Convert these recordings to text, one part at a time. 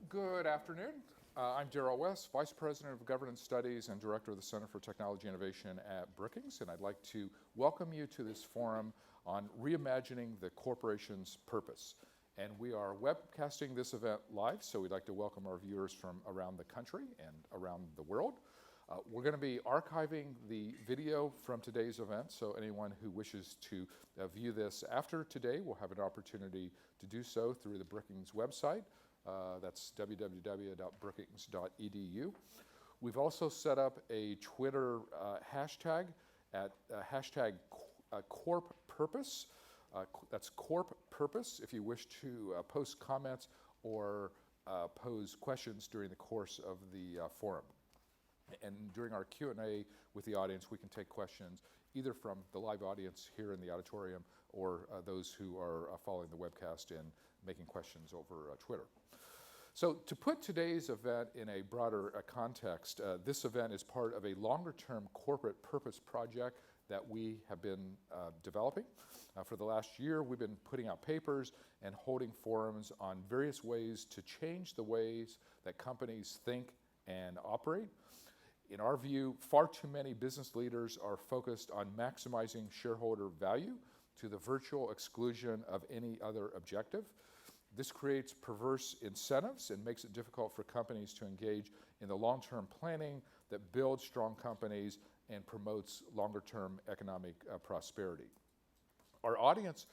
Good afternoon. I'm Darrell West, Vice President of Governance Studies and Director of the Center for Technology Innovation at Brookings, and I'd like to welcome you to this forum on reimagining the corporation's purpose. And we are webcasting this event live, so we'd like to welcome our viewers from around the country and around the world. We're going to be archiving the video from today's event, so anyone who wishes to view this after today will have an opportunity to do so through the Brookings website. That's www.brookings.edu. We've also set up a Twitter hashtag at hashtag Corp Purpose. That's Corp Purpose if you wish to post comments or pose questions during the course of the forum. And during our Q&A with the audience, we can take questions either from the live audience here in the auditorium or those who are following the webcast and making questions over Twitter. So to put today's event in a broader context, this event is part of a longer-term corporate purpose project that we have been developing. For the last year, we've been putting out papers and holding forums on various ways to change the ways that companies think and operate. In our view, far too many business leaders are focused on maximizing shareholder value to the virtual exclusion of any other objective. This creates perverse incentives and makes it difficult for companies to engage in the long-term planning that builds strong companies and promotes longer-term economic prosperity. Our audience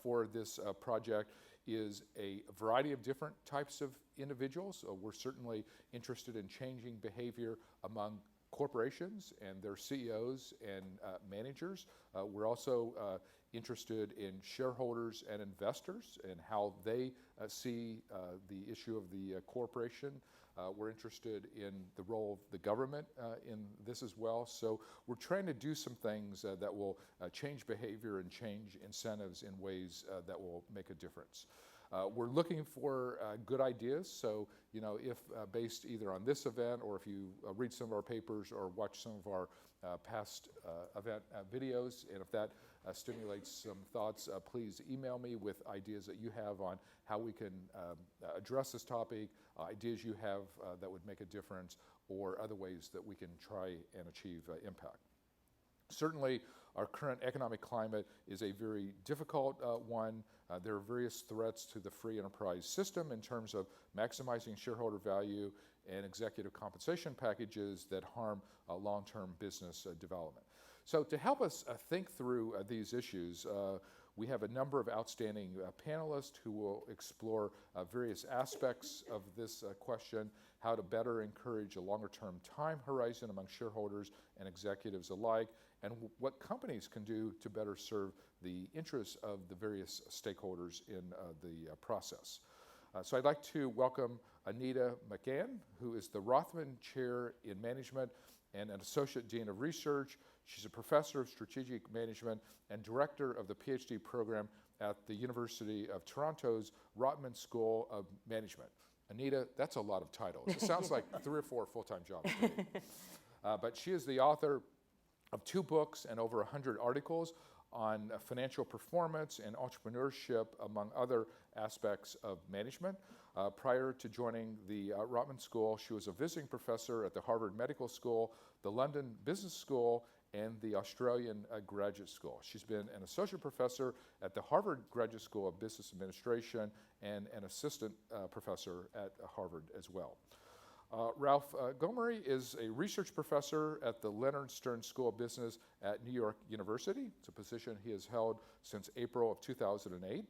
for this project is a variety of different types of individuals. We're certainly interested in changing behavior among corporations and their CEOs and managers. We're also interested in shareholders and investors and how they see the issue of the corporation. We're interested in the role of the government in this as well. So we're trying to do some things that will change behavior and change incentives in ways that will make a difference. We're looking for good ideas, so if based either on this event or if you read some of our papers or watch some of our past event videos, and if that stimulates some thoughts, please email me with ideas that you have on how we can address this topic, ideas you have that would make a difference, or other ways that we can try and achieve impact. Certainly, our current economic climate is a very difficult one. There are various threats to the free enterprise system in terms of maximizing shareholder value and executive compensation packages that harm long-term business development. So to help us think through these issues, we have a number of outstanding panelists who will explore various aspects of this question, how to better encourage a longer-term time horizon among shareholders and executives alike, and what companies can do to better serve the interests of the various stakeholders in the process. So I'd like to welcome Anita McGann, who is the Rothman Chair in Management and an Associate Dean of Research. She's a Professor of Strategic Management and Director of the PhD program at the University of Toronto's Rotman School of Management. Anita, that's a lot of titles. It sounds like 3 or 4 full-time jobs to me. But she is the author of 2 books and over 100 articles on financial performance and entrepreneurship, among other aspects of management. Prior to joining the Rotman School, she was a visiting professor at the Harvard Medical School, the London Business School, and the Australian Graduate School. She's been an associate professor at the Harvard Graduate School of Business Administration and an assistant professor at Harvard as well. Ralph Gomery is a research professor at the Leonard Stern School of Business at New York University. It's a position he has held since April of 2008.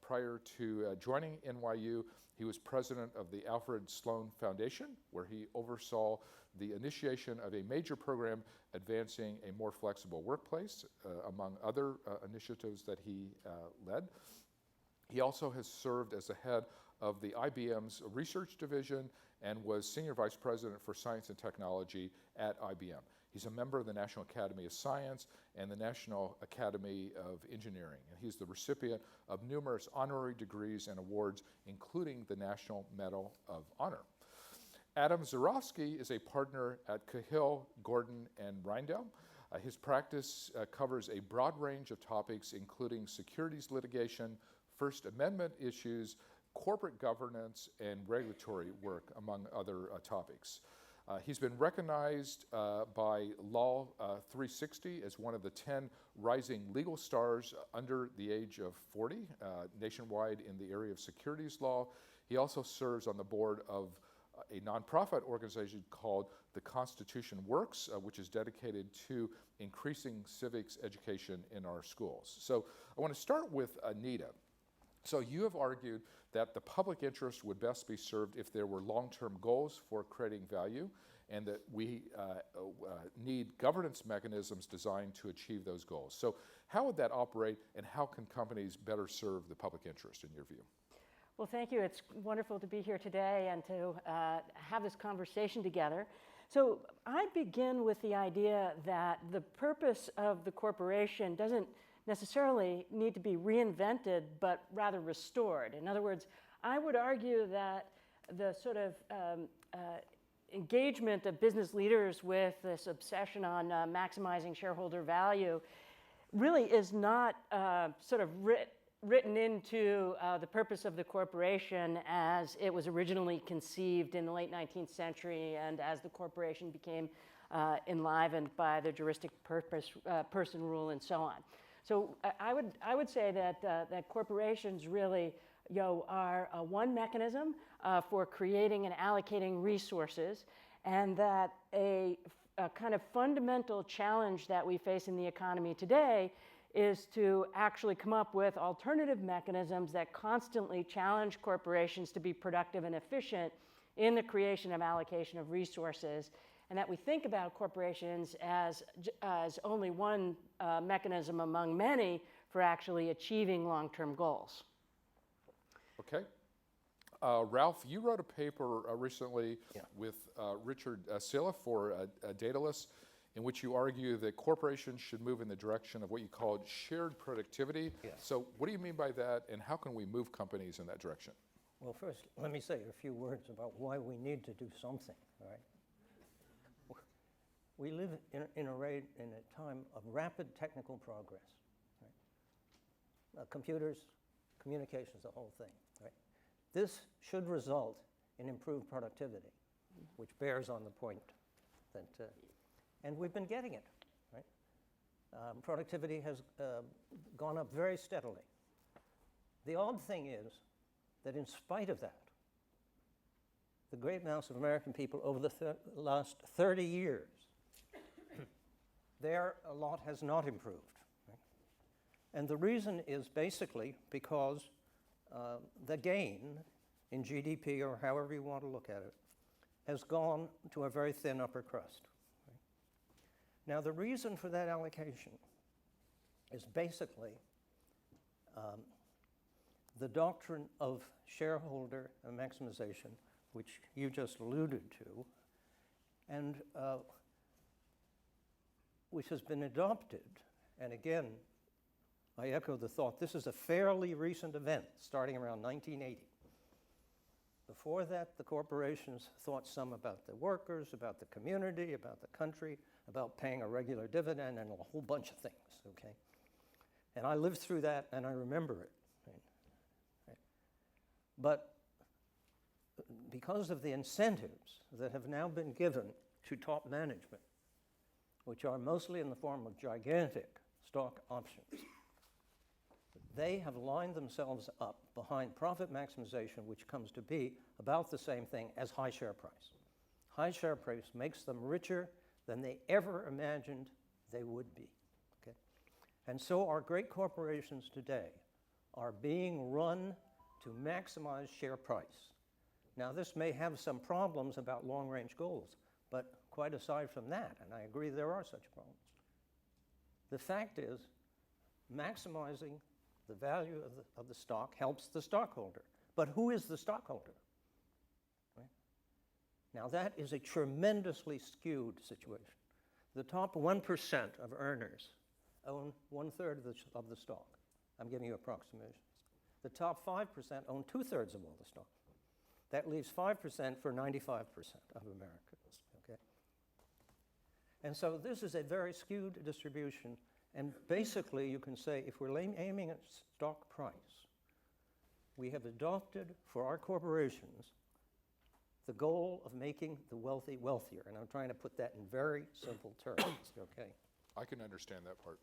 Prior to joining NYU, he was president of the Alfred Sloan Foundation, where he oversaw the initiation of a major program advancing a more flexible workplace, among other initiatives that he led. He also has served as the head of the IBM's research division and was Senior Vice President for Science and Technology at IBM. He's a member of the National Academy of Science and the National Academy of Engineering. And he's the recipient of numerous honorary degrees and awards, including the National Medal of Honor. Adam Zarowski is a partner at Cahill, Gordon, and Reindel. His practice covers a broad range of topics, including securities litigation, First Amendment issues, corporate governance and regulatory work, among other topics. He's been recognized by Law 360 as one of the 10 rising legal stars under the age of 40 nationwide in the area of securities law. He also serves on the board of a nonprofit organization called The Constitution Works, which is dedicated to increasing civics education in our schools. So I want to start with Anita. So you have argued that the public interest would best be served if there were long-term goals for creating value, and that we need governance mechanisms designed to achieve those goals. So how would that operate, and how can companies better serve the public interest, in your view? Well, thank you. It's wonderful to be here today and to have this conversation together. So I begin with the idea that the purpose of the corporation doesn't necessarily need to be reinvented, but rather restored. In other words, I would argue that the sort of engagement of business leaders with this obsession on maximizing shareholder value really is not sort of written into the purpose of the corporation as it was originally conceived in the late 19th century, and as the corporation became enlivened by the juristic person rule and so on. So I would say that that corporations really are one mechanism for creating and allocating resources, and that a kind of fundamental challenge that we face in the economy today is to actually come up with alternative mechanisms that constantly challenge corporations to be productive and efficient in the creation and allocation of resources, and that we think about corporations as only one mechanism among many for actually achieving long-term goals. Okay. Ralph, you wrote a paper recently with Richard Silla for Daedalus, in which you argue that corporations should move in the direction of what you called shared productivity. Yes. So what do you mean by that, and how can we move companies in that direction? Well, first, let me say a few words about why we need to do something, all right? We live in a time of rapid technical progress, right? Computers, communications, the whole thing, right? This should result in improved productivity, which bears on the point that, and we've been getting it, right? Productivity has gone up very steadily. The odd thing is that in spite of that, the great mass of American people over the last 30 years, a lot has not improved. Right? And the reason is basically because the gain in GDP, or however you want to look at it, has gone to a very thin upper crust. Right? Now, the reason for that allocation is basically the doctrine of shareholder maximization, which you just alluded to, and which has been adopted. And again, I echo the thought, this is a fairly recent event, starting around 1980. Before that, the corporations thought some about the workers, about the community, about the country, about paying a regular dividend, and a whole bunch of things, okay? And I lived through that, and I remember it. Right? But because of the incentives that have now been given to top management, which are mostly in the form of gigantic stock options, they have lined themselves up behind profit maximization, which comes to be about the same thing as high share price. High share price makes them richer than they ever imagined they would be. Okay? And so our great corporations today are being run to maximize share price. Now, this may have some problems about long-range goals, but quite aside from that, and I agree there are such problems, the fact is maximizing the value of the stock helps the stockholder. But who is the stockholder? Right? Now, that is a tremendously skewed situation. The top 1% of earners own 1/3 of the stock. I'm giving you approximations. The top 5% own 2/3 of all the stock. That leaves 5% for 95% of Americans, okay? And so this is a very skewed distribution, and basically you can say if we're aiming at stock price, we have adopted for our corporations the goal of making the wealthy wealthier. And I'm trying to put that in very simple terms, okay? I can understand that part.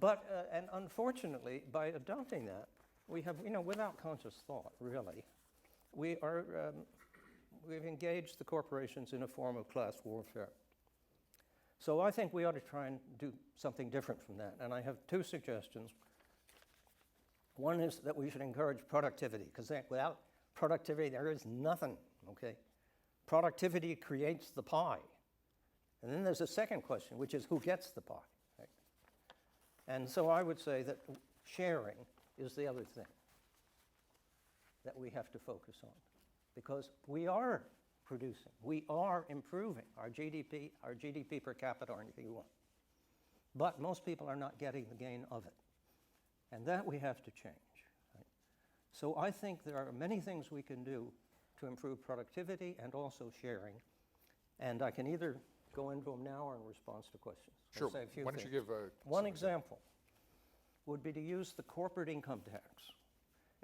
But, and unfortunately, by adopting that, we have, without conscious thought, really, we've engaged the corporations in a form of class warfare. So I think we ought to try and do something different from that. And I have two suggestions. One is that we should encourage productivity, because without productivity, there is nothing, okay? Productivity creates the pie. And then there's a second question, which is who gets the pie? Right? And so I would say that sharing is the other thing that we have to focus on, because we are producing, we are improving our GDP per capita, or anything you want. But most people are not getting the gain of it. And that we have to change. Right? So I think there are many things we can do to improve productivity and also sharing. And I can either go into them now or in response to questions. Sure. Say a few Why don't you things. give One example would be to use the corporate income tax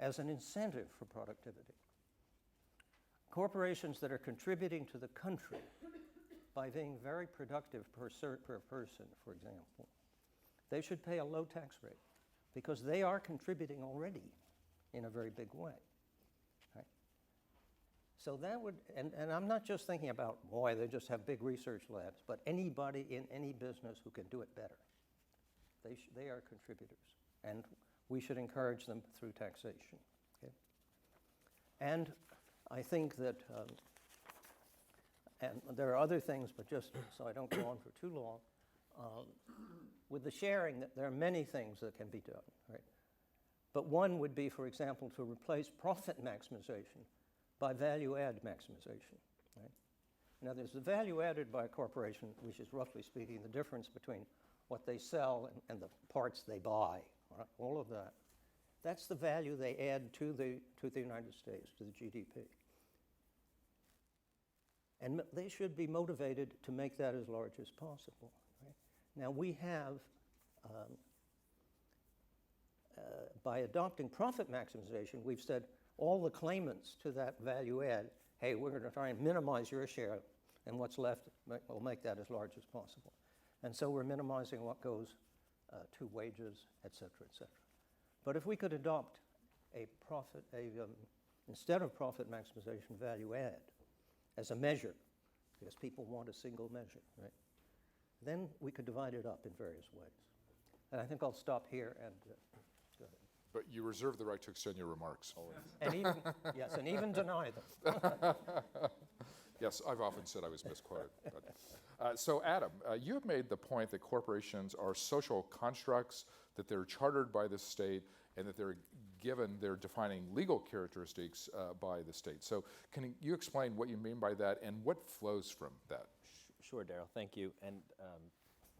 as an incentive for productivity. Corporations that are contributing to the country by being very productive per person, for example, they should pay a low tax rate because they are contributing already in a very big way. Right? So that would, and I'm not just thinking about, boy, they just have big research labs, but anybody in any business who can do it better. They are contributors, and we should encourage them through taxation. Okay? And I think that, and there are other things, but just so I don't go on for too long, with the sharing, there are many things that can be done, right? But one would be, for example, to replace profit maximization by value add maximization, right? Now, there's the value added by a corporation, which is roughly speaking the difference between what they sell and the parts they buy, right? All of that. That's the value they add to the United States, to the GDP. And they should be motivated to make that as large as possible. Right? Now, we have, by adopting profit maximization, we've said all the claimants to that value add, hey, we're going to try and minimize your share, and what's left, we'll make that as large as possible. And so we're minimizing what goes to wages, et cetera, et cetera. But if we could adopt instead of profit maximization, value add as a measure, because people want a single measure, right? Then we could divide it up in various ways. And I think I'll stop here and go ahead. But you reserve the right to extend your remarks. And even, yes, and even deny them. Yes, I've often said I was misquoted. But, so Adam, you have made the point that corporations are social constructs, that they're chartered by the state, and that they're given their defining legal characteristics by the state. So can you explain what you mean by that and what flows from that? Sure, Daryl, thank you. And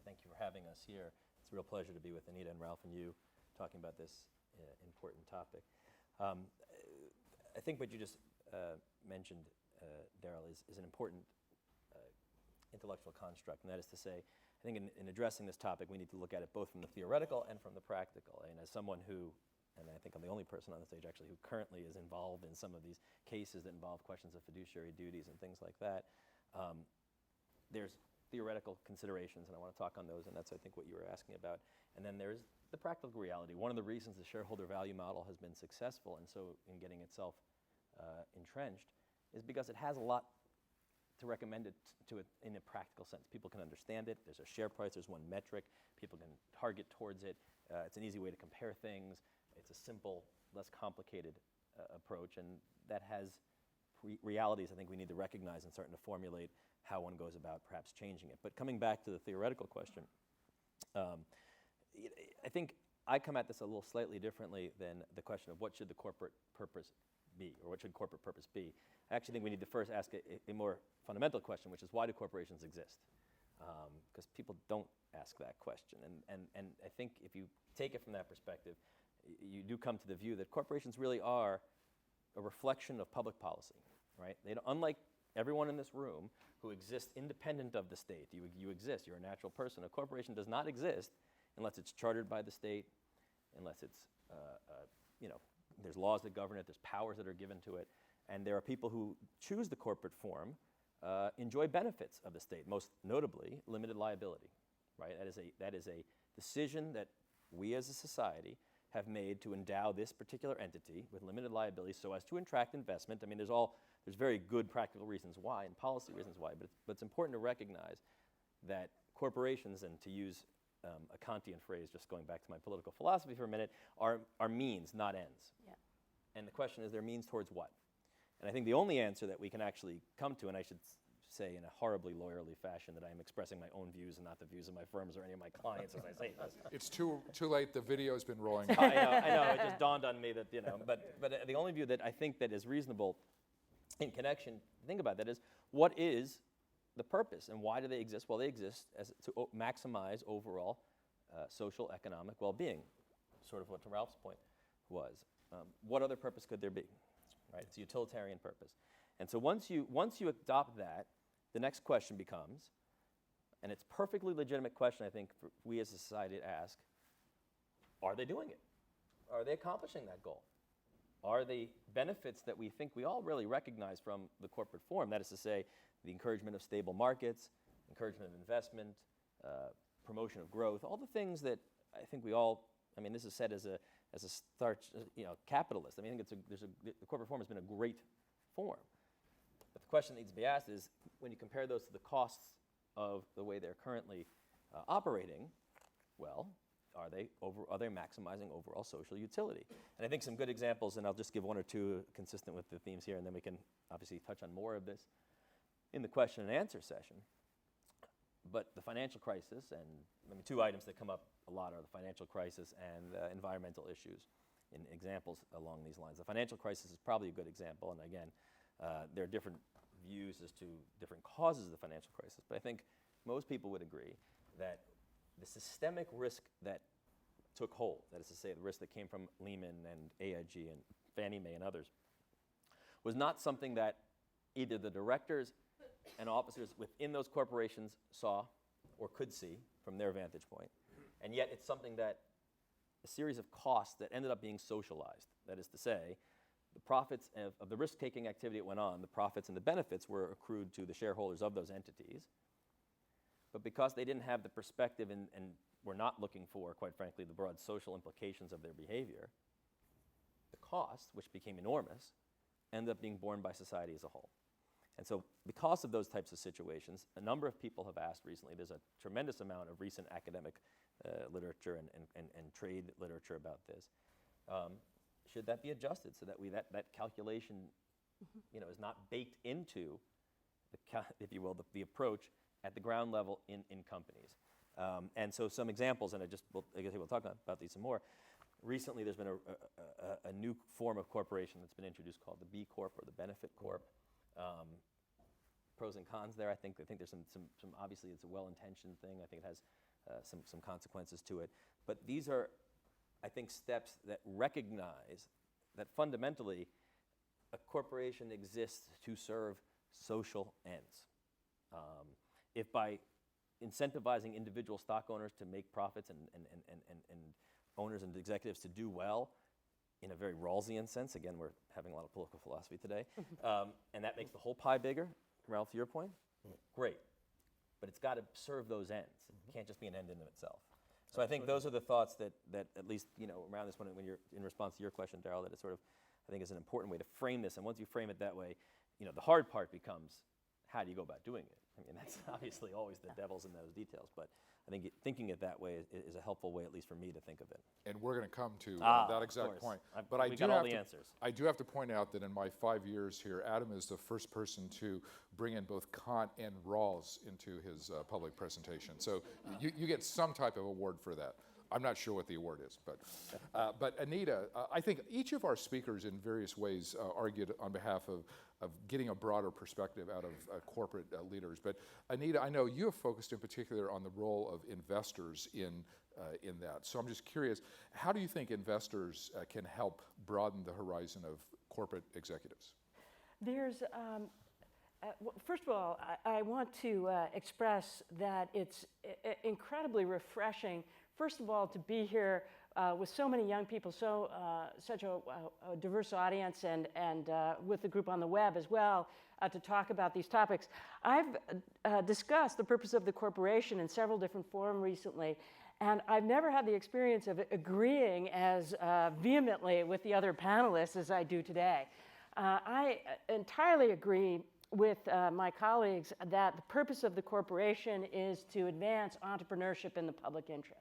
thank you for having us here. It's a real pleasure to be with Anita and Ralph and you talking about this important topic. I think what you just mentioned, Daryl, is an important intellectual construct, and that is to say, I think in addressing this topic, we need to look at it both from the theoretical and from the practical. And as someone who, and I think I'm the only person on the stage actually who currently is involved in some of these cases that involve questions of fiduciary duties and things like that, there's theoretical considerations, and I want to talk on those, and that's, I think, what you were asking about. And then there's the practical reality. One of the reasons the shareholder value model has been successful and so in getting itself entrenched is because it has a lot to recommend it to it in a practical sense. People can understand it. There's a share price. There's one metric. People can target towards it. It's an easy way to compare things. It's a simple, less complicated approach, and that has realities I think we need to recognize and starting to formulate how one goes about perhaps changing it. But coming back to the theoretical question, I think I come at this a little slightly differently than the question of what should the corporate purpose be, or what should corporate purpose be. I actually think we need to first ask a more fundamental question, which is why do corporations exist? Because people don't ask that question. And I think if you take it from that perspective, you do come to the view that corporations really are a reflection of public policy, right? They don't, unlike everyone in this room who exists independent of the state, you exist, you're a natural person. A corporation does not exist unless it's chartered by the state, unless it's, you know, there's laws that govern it, there's powers that are given to it, and there are people who choose the corporate form, enjoy benefits of the state, most notably limited liability, right? That is a decision that we as a society have made to endow this particular entity with limited liability so as to attract investment. I mean, there's very good practical reasons why and policy reasons why, but it's important to recognize that corporations, and to use a Kantian phrase, just going back to my political philosophy for a minute, are means, not ends. Yeah. And the question is, they're means towards what? And I think the only answer that we can actually come to, and I should say in a horribly lawyerly fashion that I am expressing my own views and not the views of my firms or any of my clients as I say this. It's too late. The video's been rolling. I know. It just dawned on me that, you know, but the only view that I think that is reasonable in connection, think about that, is what is the purpose and why do they exist? Well, they exist as to maximize overall social, economic well-being, sort of what to Ralph's point was. What other purpose could there be? Right? It's a utilitarian purpose. And so once you adopt that, the next question becomes, and it's a perfectly legitimate question, I think, for we as a society to ask, are they doing it? Are they accomplishing that goal? Are the benefits that we think we all really recognize from the corporate form, that is to say, the encouragement of stable markets, encouragement of investment, promotion of growth, all the things that I think we all, I mean, this is said as a capitalist. I mean, I think the corporate form has been a great form. But the question that needs to be asked is, when you compare those to the costs of the way they're currently operating, well, are they maximizing overall social utility? And I think some good examples, and I'll just give one or two consistent with the themes here, and then we can obviously touch on more of this in the question and answer session. But the financial crisis, and I mean, two items that come up a lot are the financial crisis and environmental issues in examples along these lines. The financial crisis is probably a good example, and again, there are different views as to different causes of the financial crisis, but I think most people would agree that the systemic risk that took hold, that is to say, the risk that came from Lehman and AIG and Fannie Mae and others, was not something that either the directors and officers within those corporations saw or could see from their vantage point, and yet it's something that a series of costs that ended up being socialized. That is to say, the profits of the risk-taking activity that went on, the profits and the benefits were accrued to the shareholders of those entities. But because they didn't have the perspective and were not looking for, quite frankly, the broad social implications of their behavior, the cost, which became enormous, ended up being borne by society as a whole. And so because of those types of situations, a number of people have asked recently, there's a tremendous amount of recent academic literature and trade literature about this, should that be adjusted so that that calculation is not baked into, if you will, the approach at the ground level in companies. And so some examples, and I guess we'll talk about these some more. Recently, there's been a new form of corporation that's been introduced called the B Corp or the Benefit Corp. Pros and cons there. I think there's some obviously it's a well-intentioned thing. I think it has some consequences to it. But these are, I think, steps that recognize that fundamentally a corporation exists to serve social ends. If by incentivizing individual stock owners to make profits and owners and executives to do well, in a very Rawlsian sense, again, we're having a lot of political philosophy today, and that makes the whole pie bigger, Ralph, to your point, great. But it's got to serve those ends. It can't just be an end in itself. So I think those are the thoughts that at least, around this one, when you're in response to your question, Darryl, that it's sort of, I think is an important way to frame this. And once you frame it that way, the hard part becomes, how do you go about doing it? I mean, that's obviously always the devil's in those details, but I think thinking it that way is a helpful way, at least for me, to think of it. And we're going to come to that exact point. But we got all the answers. I do have to point out that in my 5 years here, Adam is the first person to bring in both Kant and Rawls into his public presentation. So you get some type of award for that. I'm not sure what the award is, but Anita, I think each of our speakers in various ways argued on behalf of getting a broader perspective out of corporate leaders. But Anita, I know you have focused in particular on the role of investors in that. So I'm just curious, how do you think investors can help broaden the horizon of corporate executives? There's First of all, I want to express that it's incredibly refreshing, first of all, to be here with so many young people, such a diverse audience, and with the group on the web as well, to talk about these topics. I've discussed the purpose of the corporation in several different forums recently, and I've never had the experience of agreeing as vehemently with the other panelists as I do today. I entirely agree with my colleagues that the purpose of the corporation is to advance entrepreneurship in the public interest.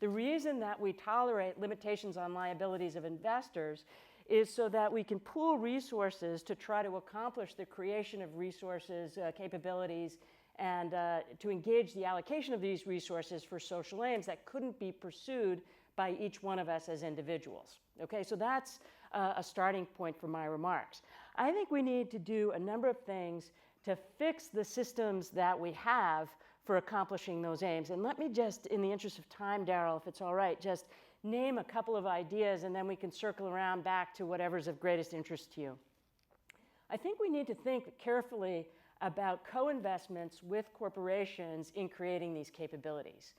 The reason that we tolerate limitations on liabilities of investors is so that we can pool resources to try to accomplish the creation of resources, capabilities, and to engage the allocation of these resources for social aims that couldn't be pursued by each one of us as individuals. Okay, so that's a starting point for my remarks. I think we need to do a number of things to fix the systems that we have for accomplishing those aims. And let me just, in the interest of time, Daryl, if it's all right, just name a couple of ideas, and then we can circle around back to whatever's of greatest interest to you. I think we need to think carefully about co-investments with corporations in creating these capabilities.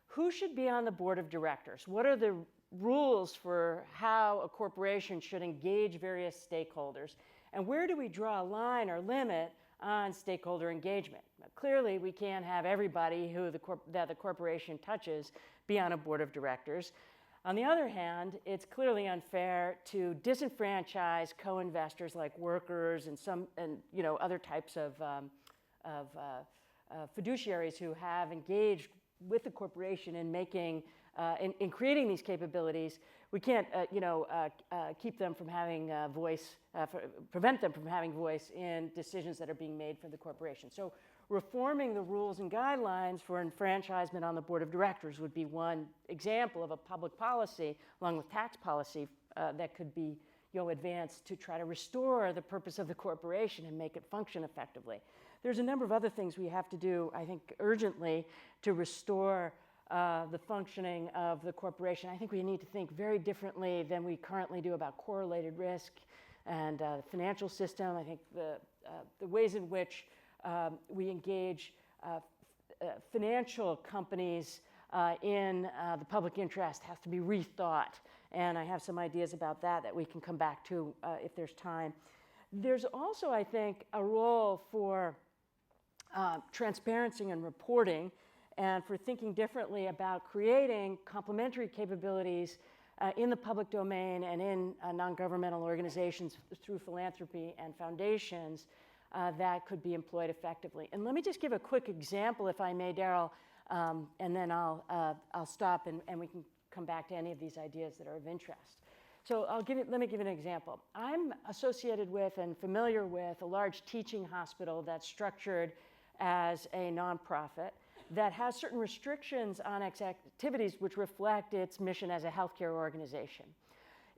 Who should be on the board of directors? What are the rules for how a corporation should engage various stakeholders? And where do we draw a line or limit on stakeholder engagement? Now, clearly, we can't have everybody that the corporation touches be on a board of directors. On the other hand, it's clearly unfair to disenfranchise co-investors like workers and other types of fiduciaries who have engaged with the corporation in making in creating these capabilities. We can't keep them from having voice, prevent them from having voice in decisions that are being made for the corporation. So reforming the rules and guidelines for enfranchisement on the board of directors would be one example of a public policy, along with tax policy, that could be advanced to try to restore the purpose of the corporation and make it function effectively. There's a number of other things we have to do, I think, urgently to restore the functioning of the corporation. I think we need to think very differently than we currently do about correlated risk and the financial system. I think the ways in which we engage financial companies in the public interest has to be rethought. And I have some ideas about that we can come back to if there's time. There's also, I think, a role for transparency and reporting, and for thinking differently about creating complementary capabilities in the public domain and in non-governmental organizations through philanthropy and foundations that could be employed effectively. And let me just give a quick example, if I may, Daryl, and then I'll stop and we can come back to any of these ideas that are of interest. So let me give an example. I'm associated with and familiar with a large teaching hospital that's structured as a nonprofit that has certain restrictions on its activities which reflect its mission as a healthcare organization.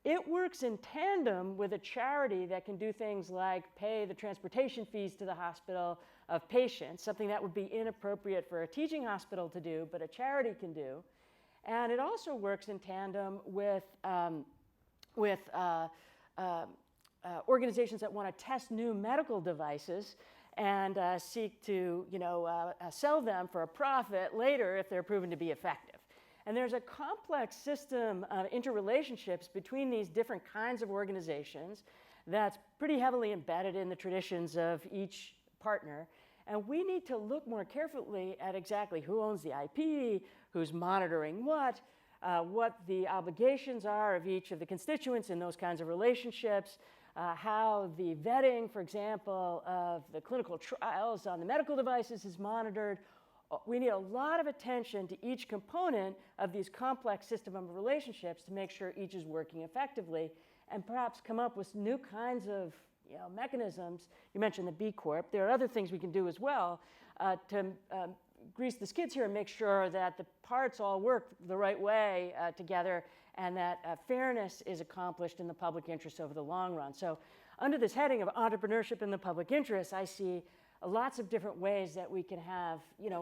It works in tandem with a charity that can do things like pay the transportation fees to the hospital of patients, something that would be inappropriate for a teaching hospital to do, but a charity can do. And it also works in tandem with organizations that want to test new medical devices and seek to sell them for a profit later if they're proven to be effective. And there's a complex system of interrelationships between these different kinds of organizations that's pretty heavily embedded in the traditions of each partner. And we need to look more carefully at exactly who owns the IP, who's monitoring what the obligations are of each of the constituents in those kinds of relationships, how the vetting, for example, of the clinical trials on the medical devices is monitored. We need a lot of attention to each component of these complex system of relationships to make sure each is working effectively, and perhaps come up with new kinds of mechanisms. You mentioned the B Corp. There are other things we can do as well to grease the skids here and make sure that the parts all work the right way together, and that fairness is accomplished in the public interest over the long run. So under this heading of entrepreneurship in the public interest, I see lots of different ways that we can have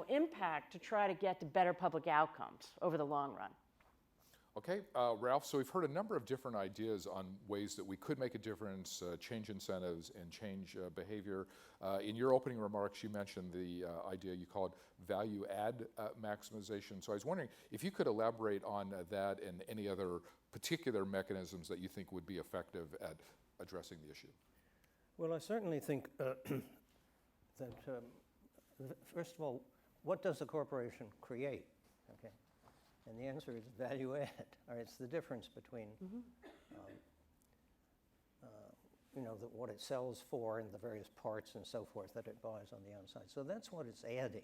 impact to try to get to better public outcomes over the long run. Okay, Ralph, so we've heard a number of different ideas on ways that we could make a difference, change incentives, and change behavior. In your opening remarks, you mentioned the idea you called value add maximization. So I was wondering if you could elaborate on that and any other particular mechanisms that you think would be effective at addressing the issue. Well, I certainly think that, first of all, what does a corporation create? Okay. And the answer is value add. Or it's the difference between, what it sells for and the various parts and so forth that it buys on the outside. So that's what it's adding.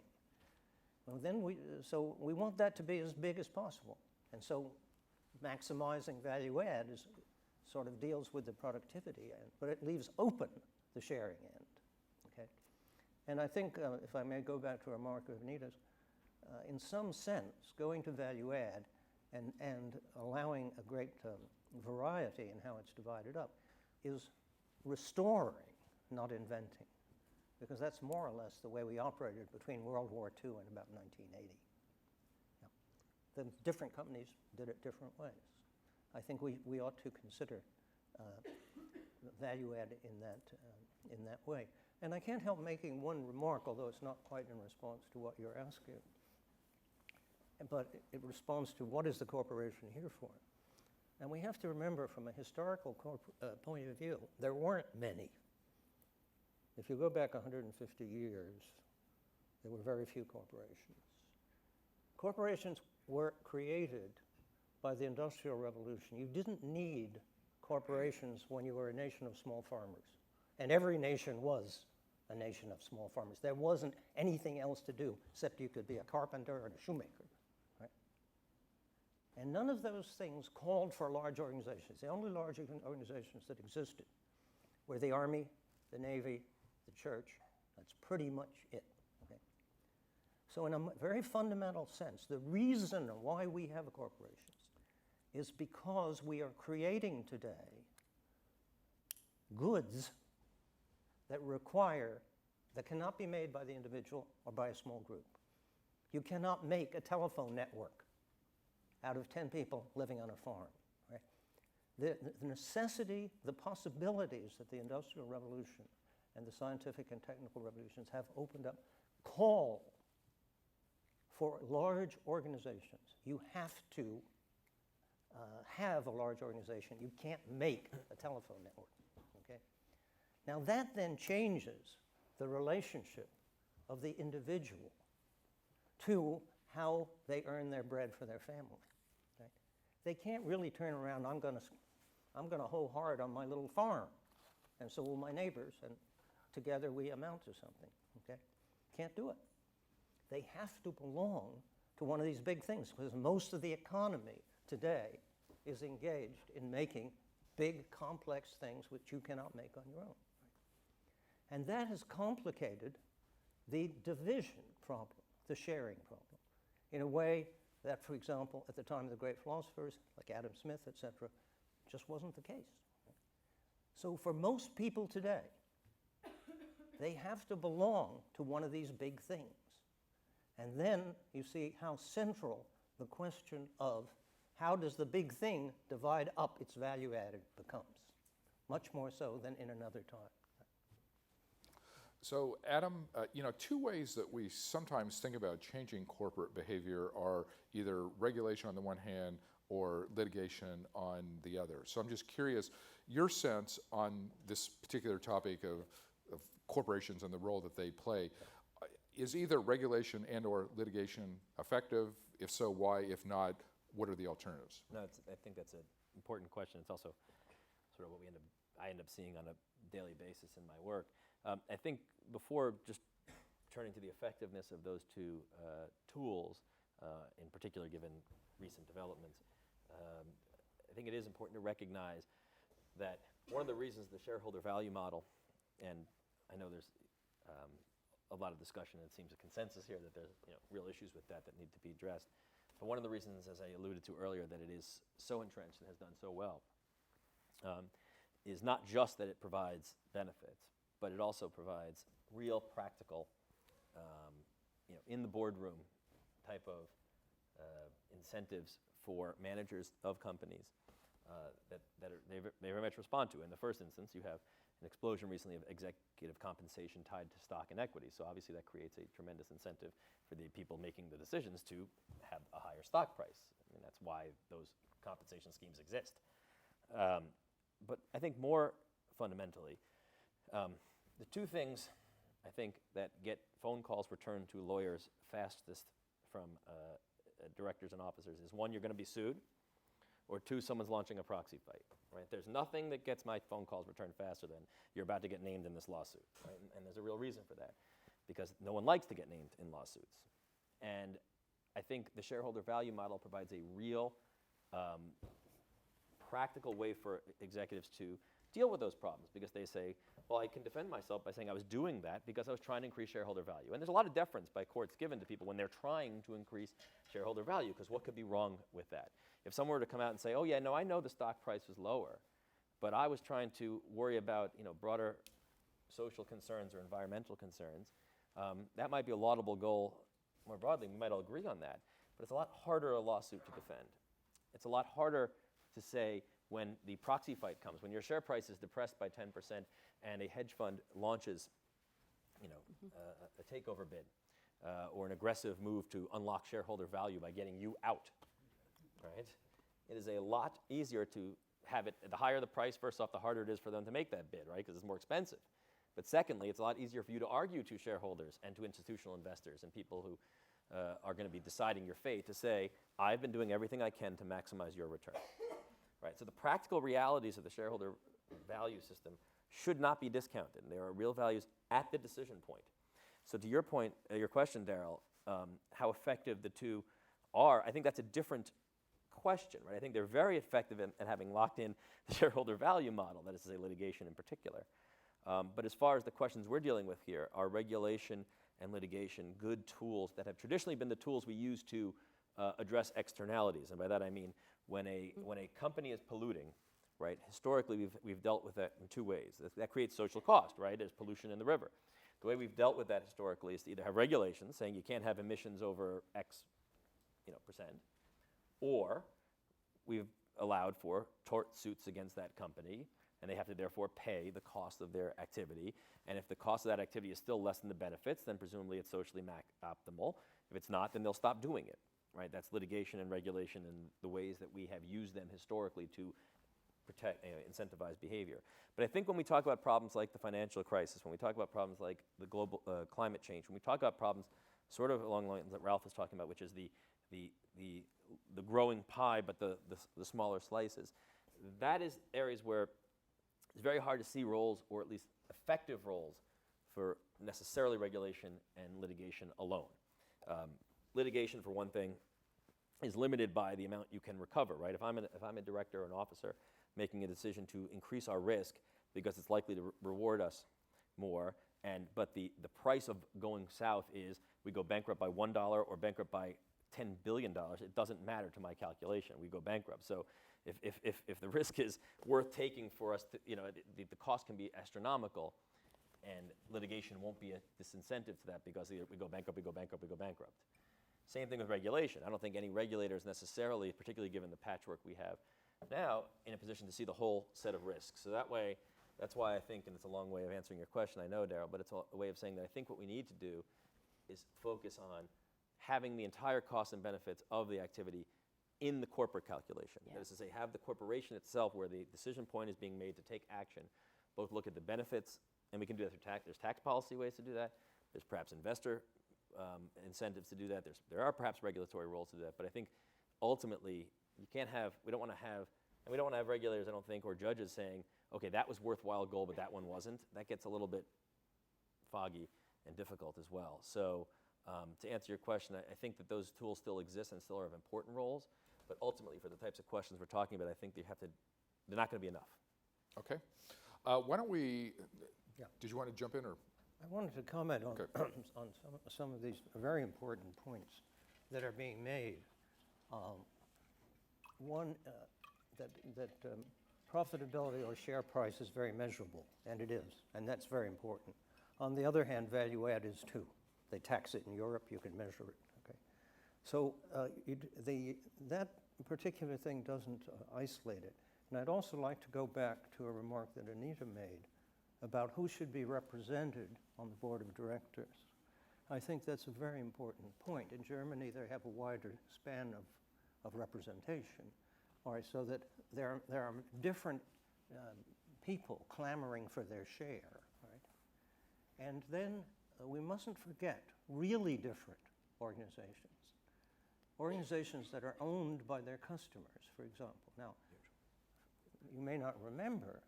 Well, then we want that to be as big as possible. And so maximizing value add sort of deals with the productivity end, but it leaves open the sharing end. Okay. And I think, if I may go back to a remark of Anita's, in some sense, going to value add and allowing a great variety in how it's divided up is restoring, not inventing, because that's more or less the way we operated between World War II and about 1980. Yeah. The different companies did it different ways. I think we ought to consider value add in that way. And I can't help making one remark, although it's not quite in response to what you're asking. But it responds to what is the corporation here for? And we have to remember from a historical point of view, there weren't many. If you go back 150 years, there were very few corporations. Corporations were created by the Industrial Revolution. You didn't need corporations when you were a nation of small farmers. And every nation was a nation of small farmers. There wasn't anything else to do except you could be a carpenter and a shoemaker. And none of those things called for large organizations. The only large organizations that existed were the Army, the Navy, the church. That's pretty much it. Okay? So in a very fundamental sense, the reason why we have corporations is because we are creating today goods that cannot be made by the individual or by a small group. You cannot make a telephone network out of 10 people living on a farm. Right? The necessity, the possibilities that the Industrial Revolution and the scientific and technical revolutions have opened up call for large organizations. You have to have a large organization. You can't make a telephone network. Okay? Now that then changes the relationship of the individual to how they earn their bread for their family. Right? They can't really turn around, I'm going to hoe hard on my little farm, and so will my neighbors, and together we amount to something. Okay? Can't do it. They have to belong to one of these big things, because most of the economy today is engaged in making big, complex things which you cannot make on your own. Right? And that has complicated the division problem, the sharing problem, in a way that, for example, at the time of the great philosophers, like Adam Smith, etc., just wasn't the case. So for most people today, they have to belong to one of these big things. And then you see how central the question of how does the big thing divide up its value added becomes, much more so than in another time. So, Adam, two ways that we sometimes think about changing corporate behavior are either regulation on the one hand or litigation on the other. So I'm just curious, your sense on this particular topic of corporations and the role that they play. Is either regulation and or litigation effective? If so, why? If not, what are the alternatives? No, I think that's an important question. It's also sort of what I end up seeing on a daily basis in my work. I think before just turning to the effectiveness of those two tools, in particular given recent developments, I think it is important to recognize that one of the reasons the shareholder value model, and I know there's a lot of discussion, and it seems a consensus here that there's real issues with that need to be addressed. But one of the reasons, as I alluded to earlier, that it is so entrenched and has done so well is not just that it provides benefits, but it also provides real practical, in the boardroom type of incentives for managers of companies they very much respond to. In the first instance, you have an explosion recently of executive compensation tied to stock and equity. So obviously that creates a tremendous incentive for the people making the decisions to have a higher stock price. I mean, that's why those compensation schemes exist. But I think more fundamentally, the two things I think that get phone calls returned to lawyers fastest from directors and officers is, one, you're going to be sued, or two, someone's launching a proxy fight, right? There's nothing that gets my phone calls returned faster than you're about to get named in this lawsuit, right? And there's a real reason for that, because no one likes to get named in lawsuits. And I think the shareholder value model provides a real practical way for executives to deal with those problems, because they say, well, I can defend myself by saying I was doing that because I was trying to increase shareholder value. And there's a lot of deference by courts given to people when they're trying to increase shareholder value, because what could be wrong with that? If someone were to come out and say, oh yeah, no, I know the stock price was lower, but I was trying to worry about broader social concerns or environmental concerns, that might be a laudable goal more broadly. We might all agree on that, but it's a lot harder a lawsuit to defend. It's a lot harder to say when the proxy fight comes, when your share price is depressed by 10% and a hedge fund launches a takeover bid or an aggressive move to unlock shareholder value by getting you out, right? It is a lot easier to have it, the higher the price, first off, the harder it is for them to make that bid, right? Because it's more expensive. But secondly, it's a lot easier for you to argue to shareholders and to institutional investors and people who are going to be deciding your fate to say, I've been doing everything I can to maximize your return. Right? So the practical realities of the shareholder value system should not be discounted. There are real values at the decision point. So to your point, your question, Daryl, how effective the two are, I think that's a different question, right? I think they're very effective at having locked in the shareholder value model, that is to say litigation in particular. But as far as the questions we're dealing with here, are regulation and litigation good tools that have traditionally been the tools we use to address externalities? And by that I mean when a company is polluting, right? Historically, we've dealt with that in two ways. That creates social cost, right? There's pollution in the river. The way we've dealt with that historically is to either have regulations saying you can't have emissions over X, percent, or we've allowed for tort suits against that company, and they have to therefore pay the cost of their activity. And if the cost of that activity is still less than the benefits, then presumably it's socially optimal. If it's not, then they'll stop doing it. Right? That's litigation and regulation and the ways that we have used them historically to protect, incentivize behavior. But I think when we talk about problems like the financial crisis, when we talk about problems like the global climate change, when we talk about problems sort of along the lines that Ralph was talking about, which is the growing pie but the smaller slices, that is areas where it's very hard to see roles, or at least effective roles, for necessarily regulation and litigation alone. Litigation, for one thing, is limited by the amount you can recover, right? If I'm a director or an officer making a decision to increase our risk because it's likely to reward us more, but the price of going south is we go bankrupt by $1 or bankrupt by $10 billion, it doesn't matter to my calculation. We go bankrupt. So if the risk is worth taking for us, the cost can be astronomical, and litigation won't be a disincentive to that because we go bankrupt, we go bankrupt, we go bankrupt. Same thing with regulation. I don't think any regulator is necessarily, particularly given the patchwork we have now, in a position to see the whole set of risks. So that way, that's why I think, and it's a long way of answering your question, I know, Daryl, but it's a way of saying that I think what we need to do is focus on having the entire costs and benefits of the activity in the corporate calculation. Yeah. That is to say, have the corporation itself, where the decision point is being made to take action, both look at the benefits, and we can do that through tax. There's tax policy ways to do that. There's perhaps investor incentives to do that. There are perhaps regulatory roles to do that. But I think ultimately, we don't want to have regulators, I don't think, or judges saying, okay, that was worthwhile goal, but that one wasn't. That gets a little bit foggy and difficult as well. So to answer your question, I think that those tools still exist and still are of important roles. But ultimately, for the types of questions we're talking about, I think they're not going to be enough. Okay. Why don't we, Yeah. Did you want to jump in, or? I wanted to comment on, Okay. on some of these very important points that are being made. One, that profitability or share price is very measurable, and it is, and that's very important. On the other hand, value add is too. They tax it in Europe, you can measure it. Okay. So that particular thing doesn't isolate it. And I'd also like to go back to a remark that Anita made about who should be represented on the board of directors. I think that's a very important point. In Germany, they have a wider span of representation, all right, so that there are different people clamoring for their share, right? And then we mustn't forget really different organizations that are owned by their customers, for example. Now, you may not remember,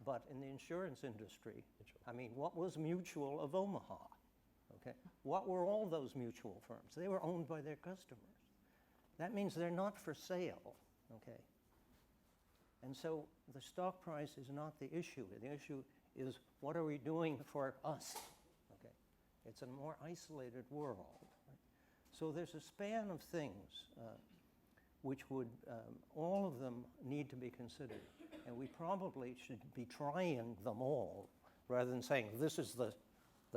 but in the insurance industry, I mean, what was Mutual of Omaha? Okay, what were all those mutual firms? They were owned by their customers. That means they're not for sale, okay? And so the stock price is not the issue. The issue is, what are we doing for us, okay? It's a more isolated world. Right? So there's a span of things which would, all of them need to be considered. And we probably should be trying them all rather than saying, this is the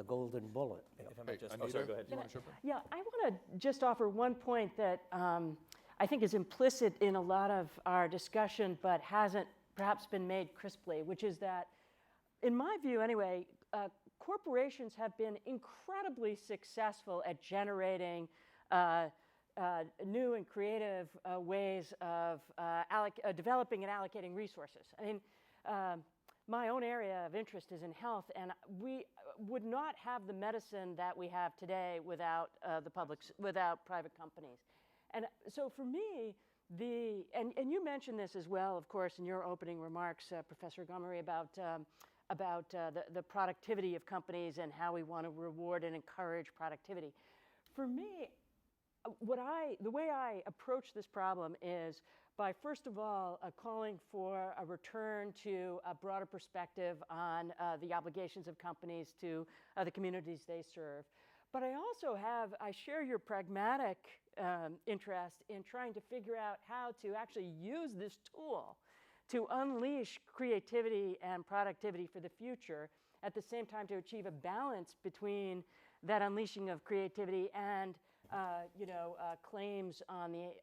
golden bullet. If I might just, Anita, sorry, go ahead. you want to jump in? Yeah, I want to just offer one point that I think is implicit in a lot of our discussion, but hasn't perhaps been made crisply, which is that, in my view anyway, corporations have been incredibly successful at generating new and creative ways of developing and allocating resources. I mean, my own area of interest is in health, and we would not have the medicine that we have today without without private companies. And so for me, and you mentioned this as well, of course, in your opening remarks, Professor Gomery, about the productivity of companies and how we want to reward and encourage productivity. For me, the way I approach this problem is by, first of all, calling for a return to a broader perspective on the obligations of companies to the communities they serve. But I share your pragmatic interest in trying to figure out how to actually use this tool to unleash creativity and productivity for the future, at the same time to achieve a balance between that unleashing of creativity and claims on the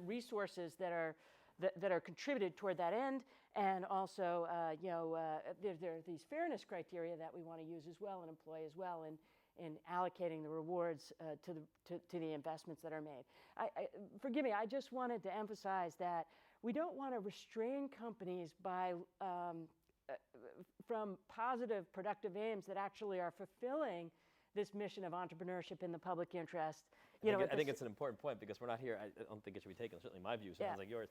resources that are contributed toward that end, and also there are these fairness criteria that we want to use as well and employ as well in allocating the rewards to the investments that are made. Forgive me, I just wanted to emphasize that we don't want to restrain companies by from positive, productive aims that actually are fulfilling this mission of entrepreneurship in the public interest. I think it's an important point, because we're not here, I don't think it should be taken, certainly my view sounds like yours.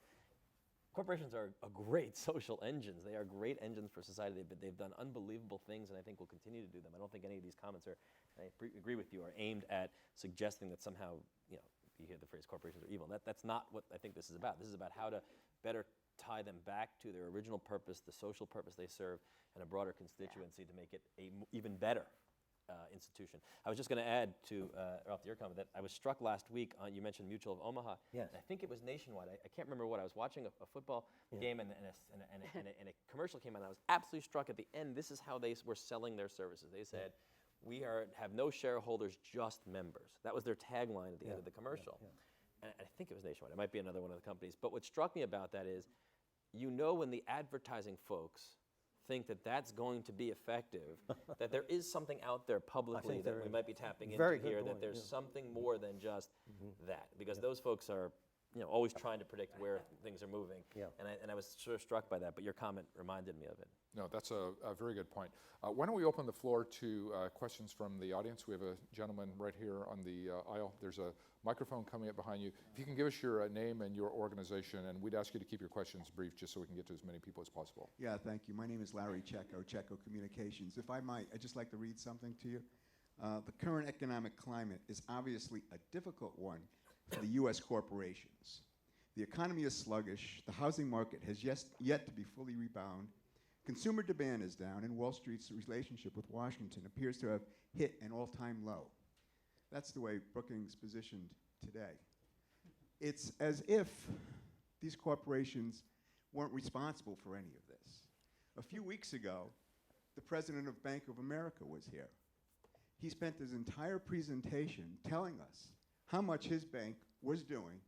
Corporations are great social engines. They are great engines for society. They've done unbelievable things, and I think will continue to do them. I don't think any of these comments are, and I agree with you, are aimed at suggesting that somehow, you hear the phrase corporations are evil. That's not what I think this is about. This is about how to better tie them back to their original purpose, the social purpose they serve, and a broader constituency to make it a even better institution. I was just going to add to Ralph, your comment, that I was struck last week on, you mentioned Mutual of Omaha. Yes. I think it was nationwide. I can't remember what. I was watching a football game, and a commercial came on. I was absolutely struck at the end. This is how they were selling their services. They said, we have no shareholders, just members. That was their tagline at the end of the commercial. And I think it was nationwide. It might be another one of the companies. But what struck me about that is, when the advertising folks think that that's going to be effective, that there is something out there publicly that we might be tapping into here, that there's something more than just that. Because those folks are always trying to predict where things are moving. And I was sort of struck by that, but your comment reminded me of it. No, that's a very good point. Why don't we open the floor to questions from the audience? We have a gentleman right here on the aisle. There's a microphone coming up behind you. If you can give us your name and your organization, and we'd ask you to keep your questions brief just so we can get to as many people as possible. Yeah, thank you. My name is Larry Checo Communications. If I might, I'd just like to read something to you. The current economic climate is obviously a difficult one for the U.S. corporations. The economy is sluggish. The housing market has yet to be fully rebound. Consumer demand is down, and Wall Street's relationship with Washington appears to have hit an all-time low. That's the way Brookings positioned today. It's as if these corporations weren't responsible for any of this. A few weeks ago, the president of Bank of America was here, he spent his entire presentation telling us how much his bank was doing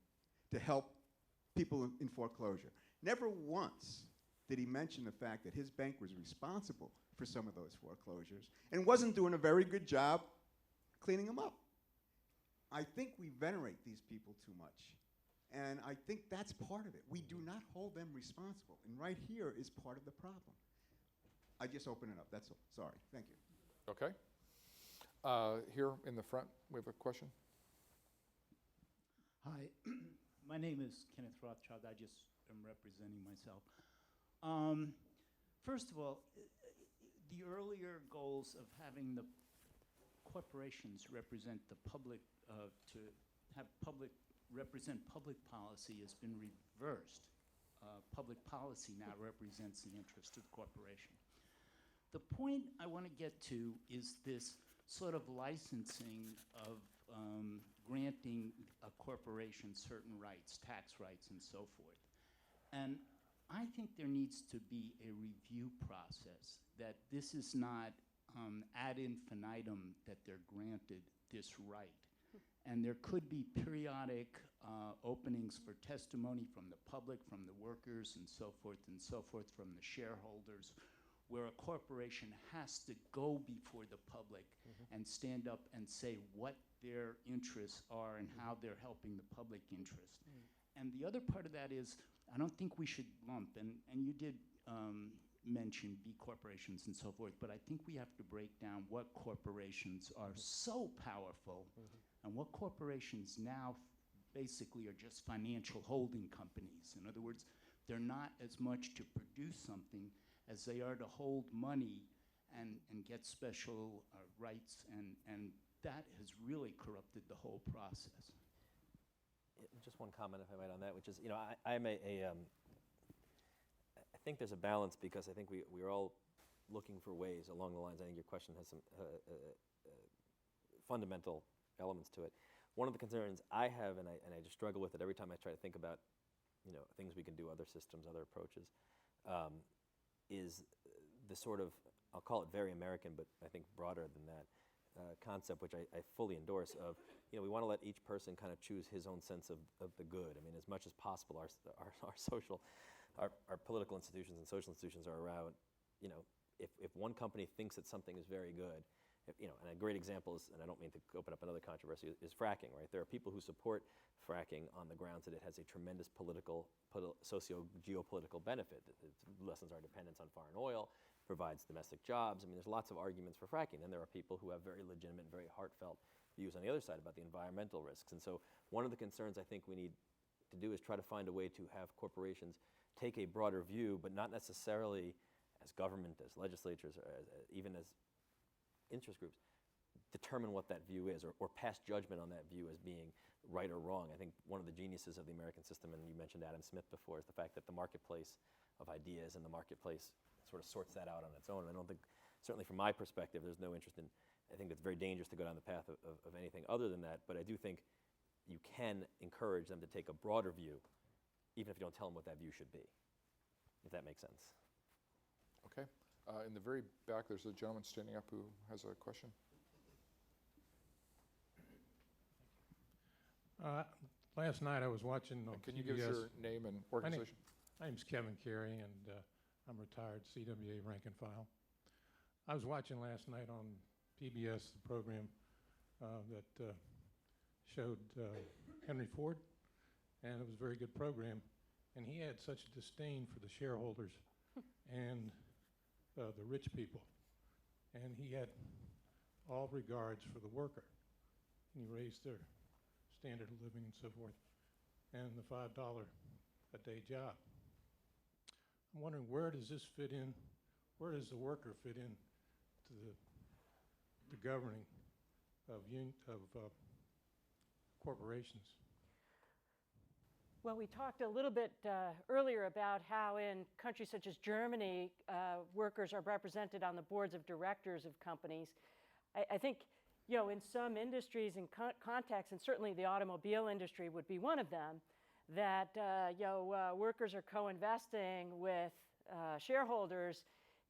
to help people in foreclosure. Never once did he mention the fact that his bank was responsible for some of those foreclosures and wasn't doing a very good job cleaning them up. I think we venerate these people too much. And I think that's part of it. We do not hold them responsible. And right here is part of the problem. I just open it up, that's all. Sorry, thank you. Okay. Here in the front, we have a question. Hi, my name is Kenneth Rothschild. I just am representing myself. First of all, the earlier goals of having the corporations represent the public, to have public represent public policy has been reversed. Public policy now represents the interest of the corporation. The point I want to get to is this sort of licensing of granting a corporation certain rights, tax rights and so forth. And I think there needs to be a review process, that this is not ad infinitum that they're granted this right. And there could be periodic openings for testimony from the public, from the workers, and so forth, from the shareholders, where a corporation has to go before the public and stand up and say what their interests are and how they're helping the public interest. And the other part of that is, I don't think we should lump, and you did mention B corporations and so forth, but I think we have to break down what corporations are so powerful and what corporations now basically are just financial holding companies. In other words, they're not as much to produce something as they are to hold money and get special rights, and that has really corrupted the whole process. Just one comment, if I might, on that, which is, you know, I think there's a balance, because I think we're all looking for ways along the lines. I think your question has some fundamental elements to it. One of the concerns I have, and I just struggle with it every time I try to think about, you know, things we can do, other systems, other approaches, is the sort of, I'll call it very American, but I think broader than that, concept, which I fully endorse, of, you know, we want to let each person kind of choose his own sense of the good. I mean, as much as possible, our social, our political institutions and social institutions are around, you know, if one company thinks that something is very good, you know, and a great example is, and I don't mean to open up another controversy, is fracking, right? There are people who support fracking on the grounds that it has a tremendous socio-geopolitical benefit. It lessens our dependence on foreign oil, provides domestic jobs. I mean, there's lots of arguments for fracking. Then there are people who have very legitimate, very heartfelt views on the other side about the environmental risks. And so one of the concerns I think we need to do is try to find a way to have corporations take a broader view, but not necessarily as government, as legislatures, or even as interest groups, determine what that view is, or pass judgment on that view as being right or wrong. I think one of the geniuses of the American system, and you mentioned Adam Smith before, is the fact that the marketplace of ideas and the marketplace sort of sorts that out on its own. And I don't think, certainly from my perspective, there's no interest in, I think it's very dangerous to go down the path of anything other than that, but I do think you can encourage them to take a broader view, even if you don't tell them what that view should be, if that makes sense. Okay. In the very back, there's a gentleman standing up who has a question. Last night I was watching on Can you PBS. give us your name and organization? My name's Kevin Carey, and I'm retired CWA rank and file. I was watching last night on PBS the program that showed Henry Ford, and it was a very good program. And he had such a disdain for the shareholders and the rich people, and he had all regards for the worker. And he raised their standard of living and so forth, and the $5 a day job. I'm wondering, where does this fit in? Where does the worker fit in to the governing of corporations? Well, we talked a little bit earlier about how in countries such as Germany, workers are represented on the boards of directors of companies. I think, you know, in some industries and contexts, and certainly the automobile industry would be one of them, that workers are co-investing with shareholders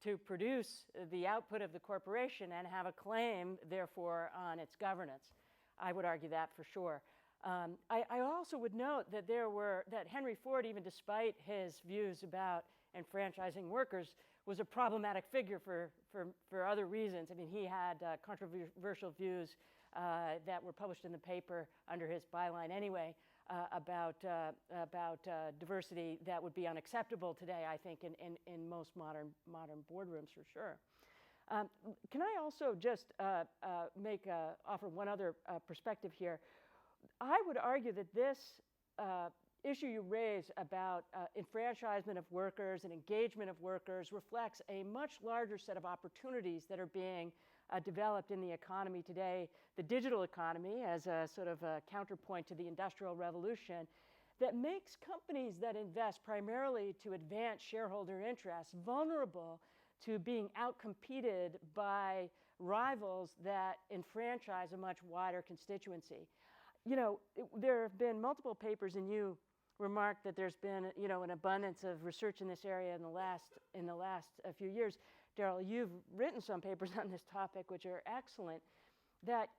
to produce the output of the corporation and have a claim, therefore, on its governance. I would argue that for sure. I also would note that that Henry Ford, even despite his views about enfranchising workers, was a problematic figure for other reasons. I mean, he had controversial views that were published in the paper under his byline anyway about diversity that would be unacceptable today, I think, in most modern boardrooms for sure. Can I also just offer one other perspective here? I would argue that this issue you raise about enfranchisement of workers and engagement of workers reflects a much larger set of opportunities that are being developed in the economy today, the digital economy as a sort of a counterpoint to the Industrial Revolution, that makes companies that invest primarily to advance shareholder interests vulnerable to being outcompeted by rivals that enfranchise a much wider constituency. You know, there have been multiple papers, and you remarked that there's been, you know, an abundance of research in this area in the last few years. Daryl, you've written some papers on this topic, which are excellent, that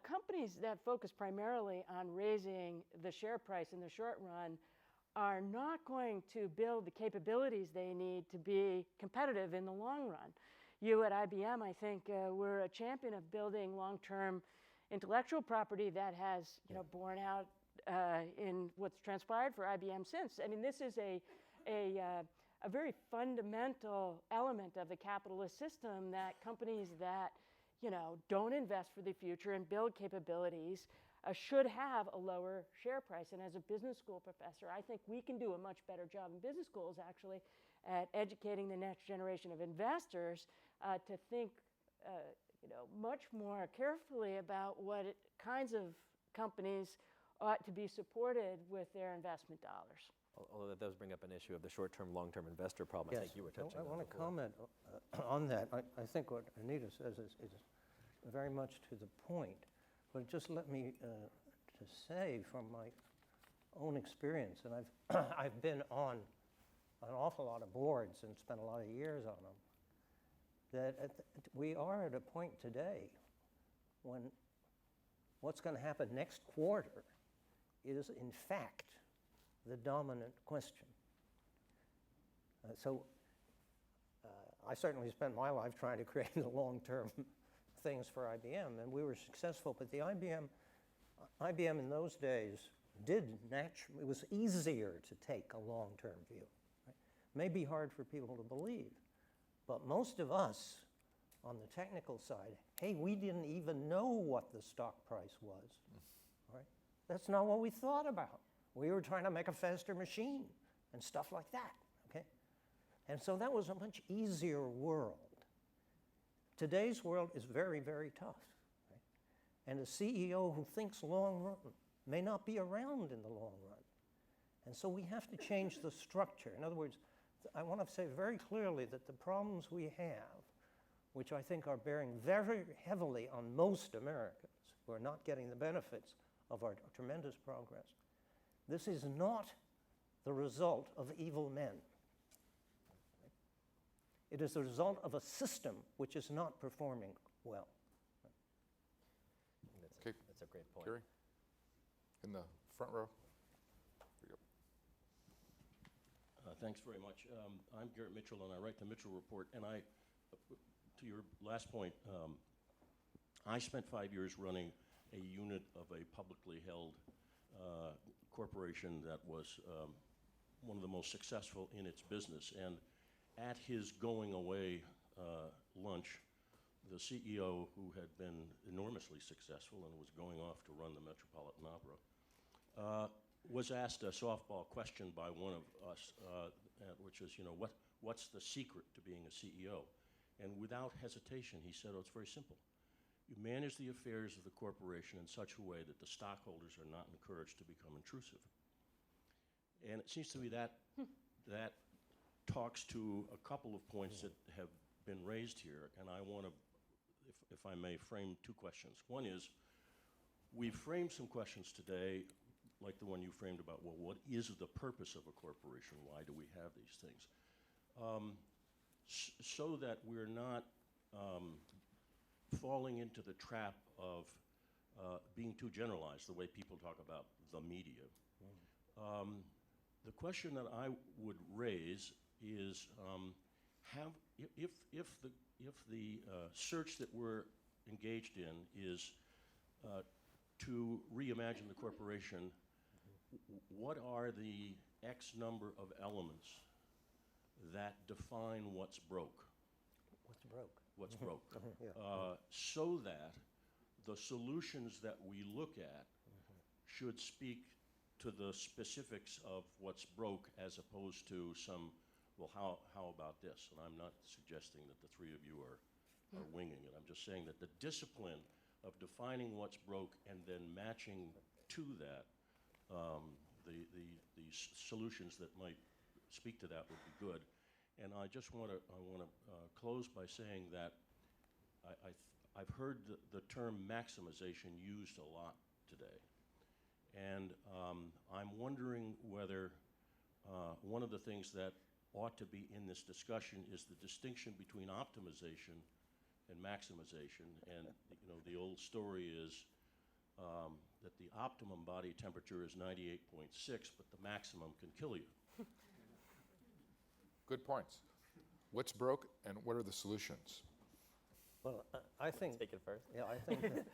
companies that focus primarily on raising the share price in the short run are not going to build the capabilities they need to be competitive in the long run. You at IBM, I think, were a champion of building long-term intellectual property that has, you know, borne out in what's transpired for IBM since. I mean, this is a very fundamental element of the capitalist system, that companies that, you know, don't invest for the future and build capabilities should have a lower share price. And as a business school professor, I think we can do a much better job in business schools, actually, at educating the next generation of investors to think you know, much more carefully about what kinds of companies ought to be supported with their investment dollars. Although that does bring up an issue of the short-term, long-term investor problem. Yes. I think you were touching on I want to before. comment on that. I think what Anita says is very much to the point, but just let me to say from my own experience, and I've been on an awful lot of boards and spent a lot of years on them, that we are at a point today when what's going to happen next quarter is, in fact, the dominant question. I certainly spent my life trying to create the long-term things for IBM, and we were successful, but the IBM in those days it was easier to take a long-term view. Right? May be hard for people to believe, but most of us on the technical side, hey, we didn't even know what the stock price was. Right? That's not what we thought about. We were trying to make a faster machine and stuff like that. Okay? And so that was a much easier world. Today's world is very, very tough. Right? And a CEO who thinks long run may not be around in the long run. And so we have to change the structure. In other words, I want to say very clearly that the problems we have, which I think are bearing very heavily on most Americans who are not getting the benefits of our tremendous progress, this is not the result of evil men. It is the result of a system which is not performing well. That's a great point. Gary, in the front row. There you go. Thanks very much. I'm Garrett Mitchell, and I write the Mitchell Report. And to your last point, I spent 5 years running a unit of a publicly held corporation that was one of the most successful in its business. And at his going away lunch, the CEO, who had been enormously successful and was going off to run the Metropolitan Opera, was asked a softball question by one of us, which is, you know, what's the secret to being a CEO? And without hesitation, he said, oh, it's very simple. You manage the affairs of the corporation in such a way that the stockholders are not encouraged to become intrusive. And it seems to me that that talks to a couple of points that have been raised here, and I want to, if I may, frame two questions. One is, we've framed some questions today, like the one you framed about, well, what is the purpose of a corporation? Why do we have these things? so that we're not falling into the trap of being too generalized, the way people talk about the media. The question that I would raise is, if the search that we're engaged in is to reimagine the corporation, what are the X number of elements that define what's broke? What's broke? What's broke? Yeah. So that the solutions that we look at should speak to the specifics of what's broke, as opposed to some, well, how about this? And I'm not suggesting that the three of you are winging it. I'm just saying that the discipline of defining what's broke and then matching to that the solutions that might speak to that would be good. And I just want to close by saying that I've heard the term maximization used a lot today. And I'm wondering whether one of the things that ought to be in this discussion is the distinction between optimization and maximization. And the old story is that the optimum body temperature is 98.6, but the maximum can kill you. Good points. What's broke and what are the solutions? Well, I think... Take it first. Yeah, I think that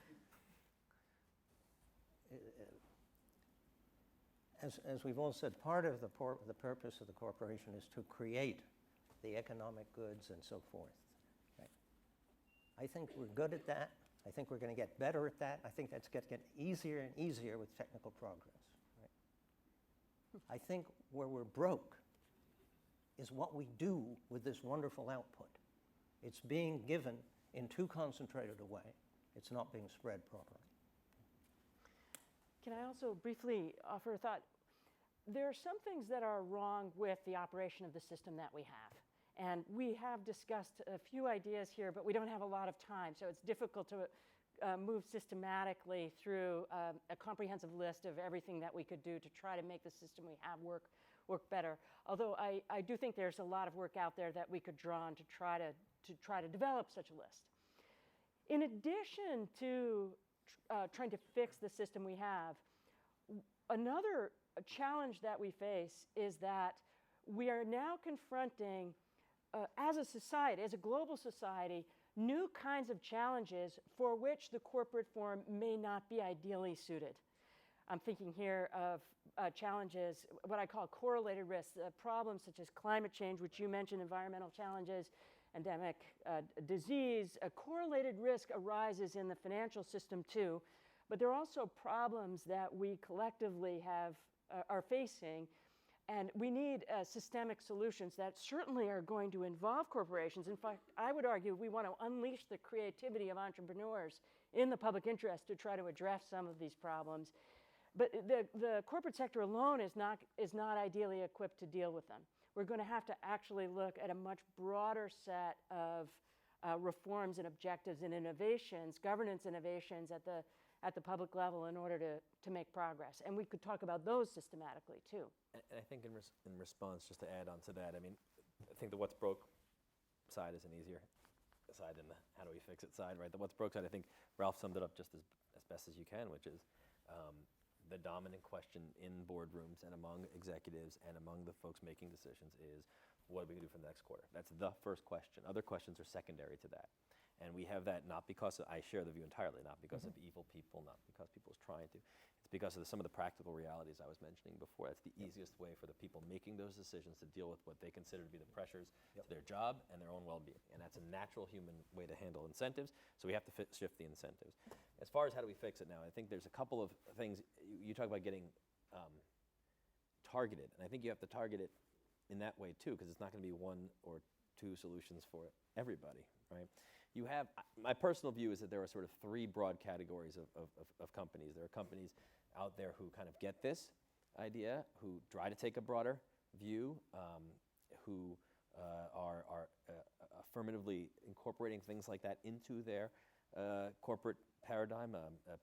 as we've all said, part of the purpose of the corporation is to create the economic goods and so forth. Right? I think we're good at that. I think we're going to get better at that. I think that's going to get easier and easier with technical progress. Right? I think where we're broke is what we do with this wonderful output. It's being given in too concentrated a way. It's not being spread properly. Can I also briefly offer a thought? There are some things that are wrong with the operation of the system that we have. And we have discussed a few ideas here, but we don't have a lot of time, so it's difficult to move systematically through a comprehensive list of everything that we could do to try to make the system we have work better. Although I do think there's a lot of work out there that we could draw on to try to develop such a list. In addition to trying to fix the system we have, another challenge that we face is that we are now confronting, as a society, as a global society, new kinds of challenges for which the corporate form may not be ideally suited. I'm thinking here of challenges, what I call correlated risks, problems such as climate change, which you mentioned, environmental challenges, endemic disease. A correlated risk arises in the financial system too, but there are also problems that we collectively are facing, and we need systemic solutions that certainly are going to involve corporations. In fact, I would argue we want to unleash the creativity of entrepreneurs in the public interest to try to address some of these problems. But the corporate sector alone is not ideally equipped to deal with them. We're going to have to actually look at a much broader set of reforms and objectives and innovations, governance innovations at the public level in order to make progress. And we could talk about those systematically too. And I think in response, just to add on to that, I mean, I think the what's broke side is an easier side than the how do we fix it side, right? The what's broke side, I think Ralph summed it up just as best as you can, which is the dominant question in boardrooms and among executives and among the folks making decisions is, what are we going to do for the next quarter? That's the first question. Other questions are secondary to that. And we have that not because I share the view entirely, not because of evil people, not because people are trying to. It's because of some of the practical realities I was mentioning before. That's the easiest way for the people making those decisions to deal with what they consider to be the pressures to their job and their own well-being. And that's a natural human way to handle incentives, so we have to shift the incentives. As far as how do we fix it now, I think there's a couple of things. You talk about getting targeted, and I think you have to target it in that way too, because it's not going to be one or two solutions for everybody, right? You have, my personal view is that there are sort of three broad categories of companies. There are companies out there who kind of get this idea, who try to take a broader view, who are affirmatively incorporating things like that into their corporate paradigm.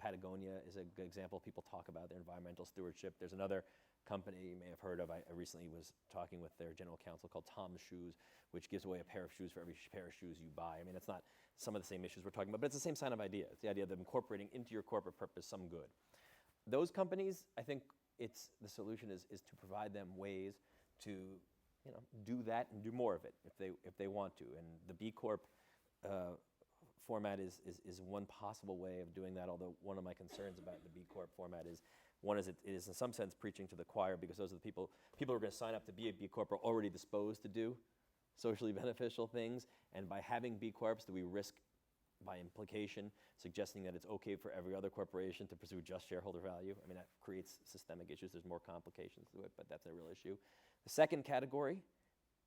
Patagonia is a good example. People talk about their environmental stewardship. There's another company you may have heard of. I recently was talking with their general counsel called Tom's Shoes, which gives away a pair of shoes for every pair of shoes you buy. I mean, it's not some of the same issues we're talking about, but it's the same kind of idea. It's the idea of incorporating into your corporate purpose some good. Those companies, I think the solution is to provide them ways to do that and do more of it if they want to. And the B Corp format is one possible way of doing that, although one of my concerns about the B Corp format is, one is it is in some sense preaching to the choir, because those are the people who are going to sign up to be a B Corp are already disposed to do socially beneficial things, and by having B Corps, do we risk, by implication, suggesting that it's okay for every other corporation to pursue just shareholder value? I mean, that creates systemic issues. There's more complications to it, but that's a real issue. The second category,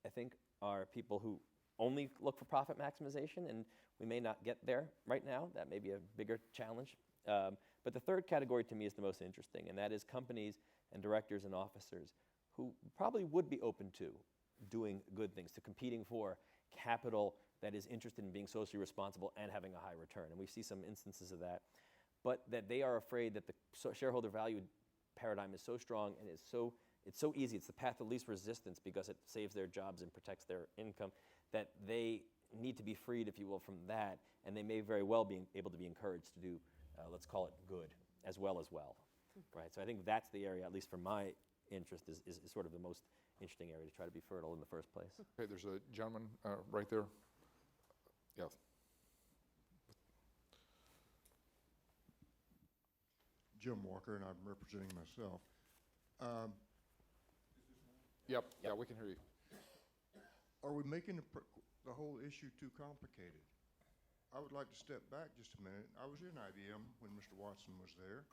I think, are people who only look for profit maximization, and we may not get there right now. That may be a bigger challenge. But the third category to me is the most interesting, and that is companies and directors and officers who probably would be open to doing good things, to competing for capital that is interested in being socially responsible and having a high return. And we see some instances of that. But that they are afraid that the shareholder value paradigm is so strong and it's so easy, it's the path of least resistance because it saves their jobs and protects their income, that they need to be freed, if you will, from that, and they may very well be able to be encouraged to do, let's call it good, as well, right? So I think that's the area, at least for my interest, is sort of the most interesting area to try to be fertile in the first place. Okay, there's a gentleman right there. Yeah. Jim Walker, and I'm representing myself. Yep, yeah, we can hear you. Are we making the whole issue too complicated? I would like to step back just a minute. I was in IBM when Mr. Watson was there,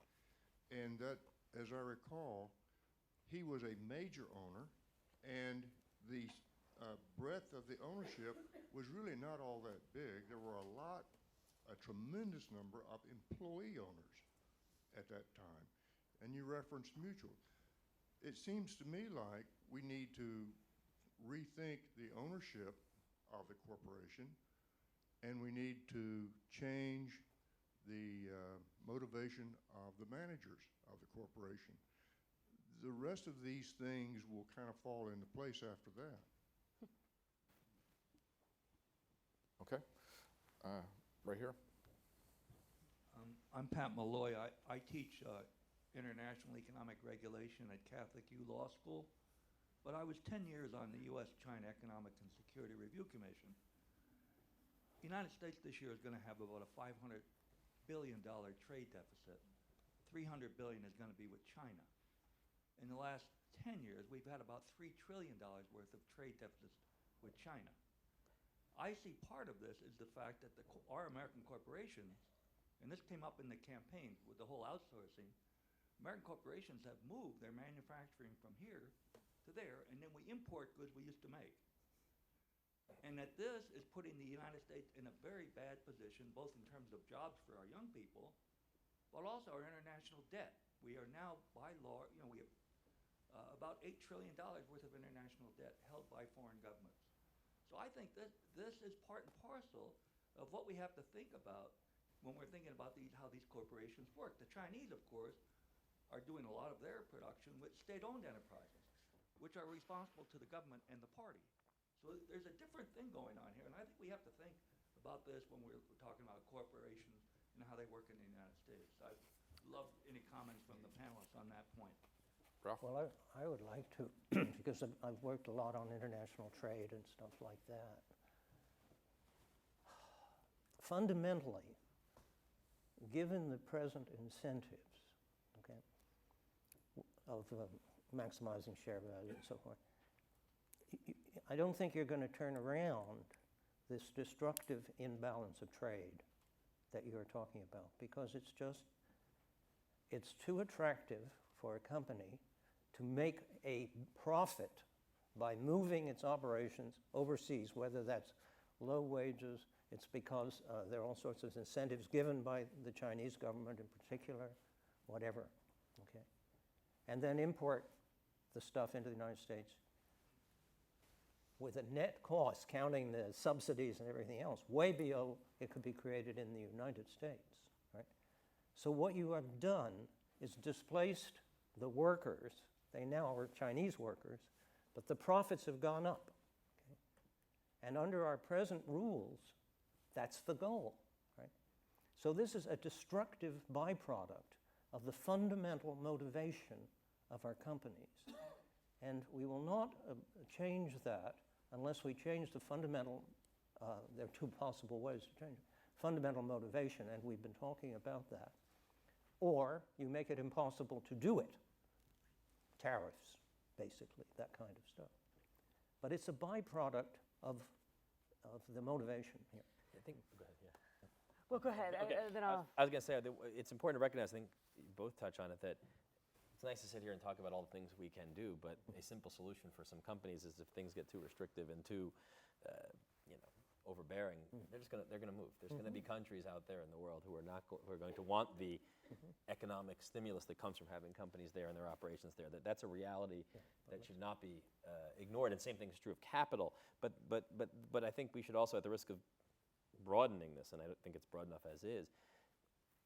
and that, as I recall, he was a major owner, and the breadth of the ownership was really not all that big. There were a tremendous number of employee owners at that time, and you referenced mutual. It seems to me like we need to rethink the ownership of the corporation, and we need to change the motivation of the managers of the corporation. The rest of these things will kind of fall into place after that. Okay, right here. I'm Pat Malloy. I teach international economic regulation at Catholic U Law School, but I was 10 years on the U.S.-China Economic and Security Review Commission. The United States this year is going to have about a $500 billion trade deficit. $300 billion is going to be with China. In the last 10 years, we've had about $3 trillion worth of trade deficits with China. I see part of this is the fact that our American corporations, and this came up in the campaign with the whole outsourcing, American corporations have moved their manufacturing from here to there, and then we import goods we used to make. And that this is putting the United States in a very bad position, both in terms of jobs for our young people, but also our international debt. We are now, by law, we have about $8 trillion worth of international debt held by foreign governments. So I think that this is part and parcel of what we have to think about when we're thinking about how these corporations work. The Chinese, of course, are doing a lot of their production with state-owned enterprises, which are responsible to the government and the party. So there's a different thing going on here, and I think we have to think about this when we're talking about corporations and how they work in the United States. I'd love any comments from the panelists on that point. Ralph? Well, I would like to, because I've worked a lot on international trade and stuff like that. Fundamentally, given the present incentives, okay, of maximizing share value and so forth, I don't think you're going to turn around this destructive imbalance of trade that you're talking about, because it's too attractive for a company to make a profit by moving its operations overseas, whether that's low wages, it's because there are all sorts of incentives given by the Chinese government in particular, whatever, okay? And then import the stuff into the United States with a net cost, counting the subsidies and everything else, way below it could be created in the United States, right? So what you have done is displaced the workers They now are Chinese workers, but the profits have gone up. Okay? And under our present rules, that's the goal. Right? So this is a destructive byproduct of the fundamental motivation of our companies. And we will not change that unless we change the fundamental, there are two possible ways to change it, fundamental motivation, and we've been talking about that. Or you make it impossible to do it. Tariffs, basically, that kind of stuff. But it's a byproduct of the motivation here. I think, go ahead, yeah. Well, go ahead. Okay. Then I'll. I was going to say, that it's important to recognize, I think you both touch on it, that it's nice to sit here and talk about all the things we can do, but a simple solution for some companies is if things get too restrictive and too, overbearing, they're going to move. There's going to be countries out there in the world who are going to want the economic stimulus that comes from having companies there and their operations there. That's a reality that should not be ignored. And same thing is true of capital. But I think we should also, at the risk of broadening this, and I don't think it's broad enough as is,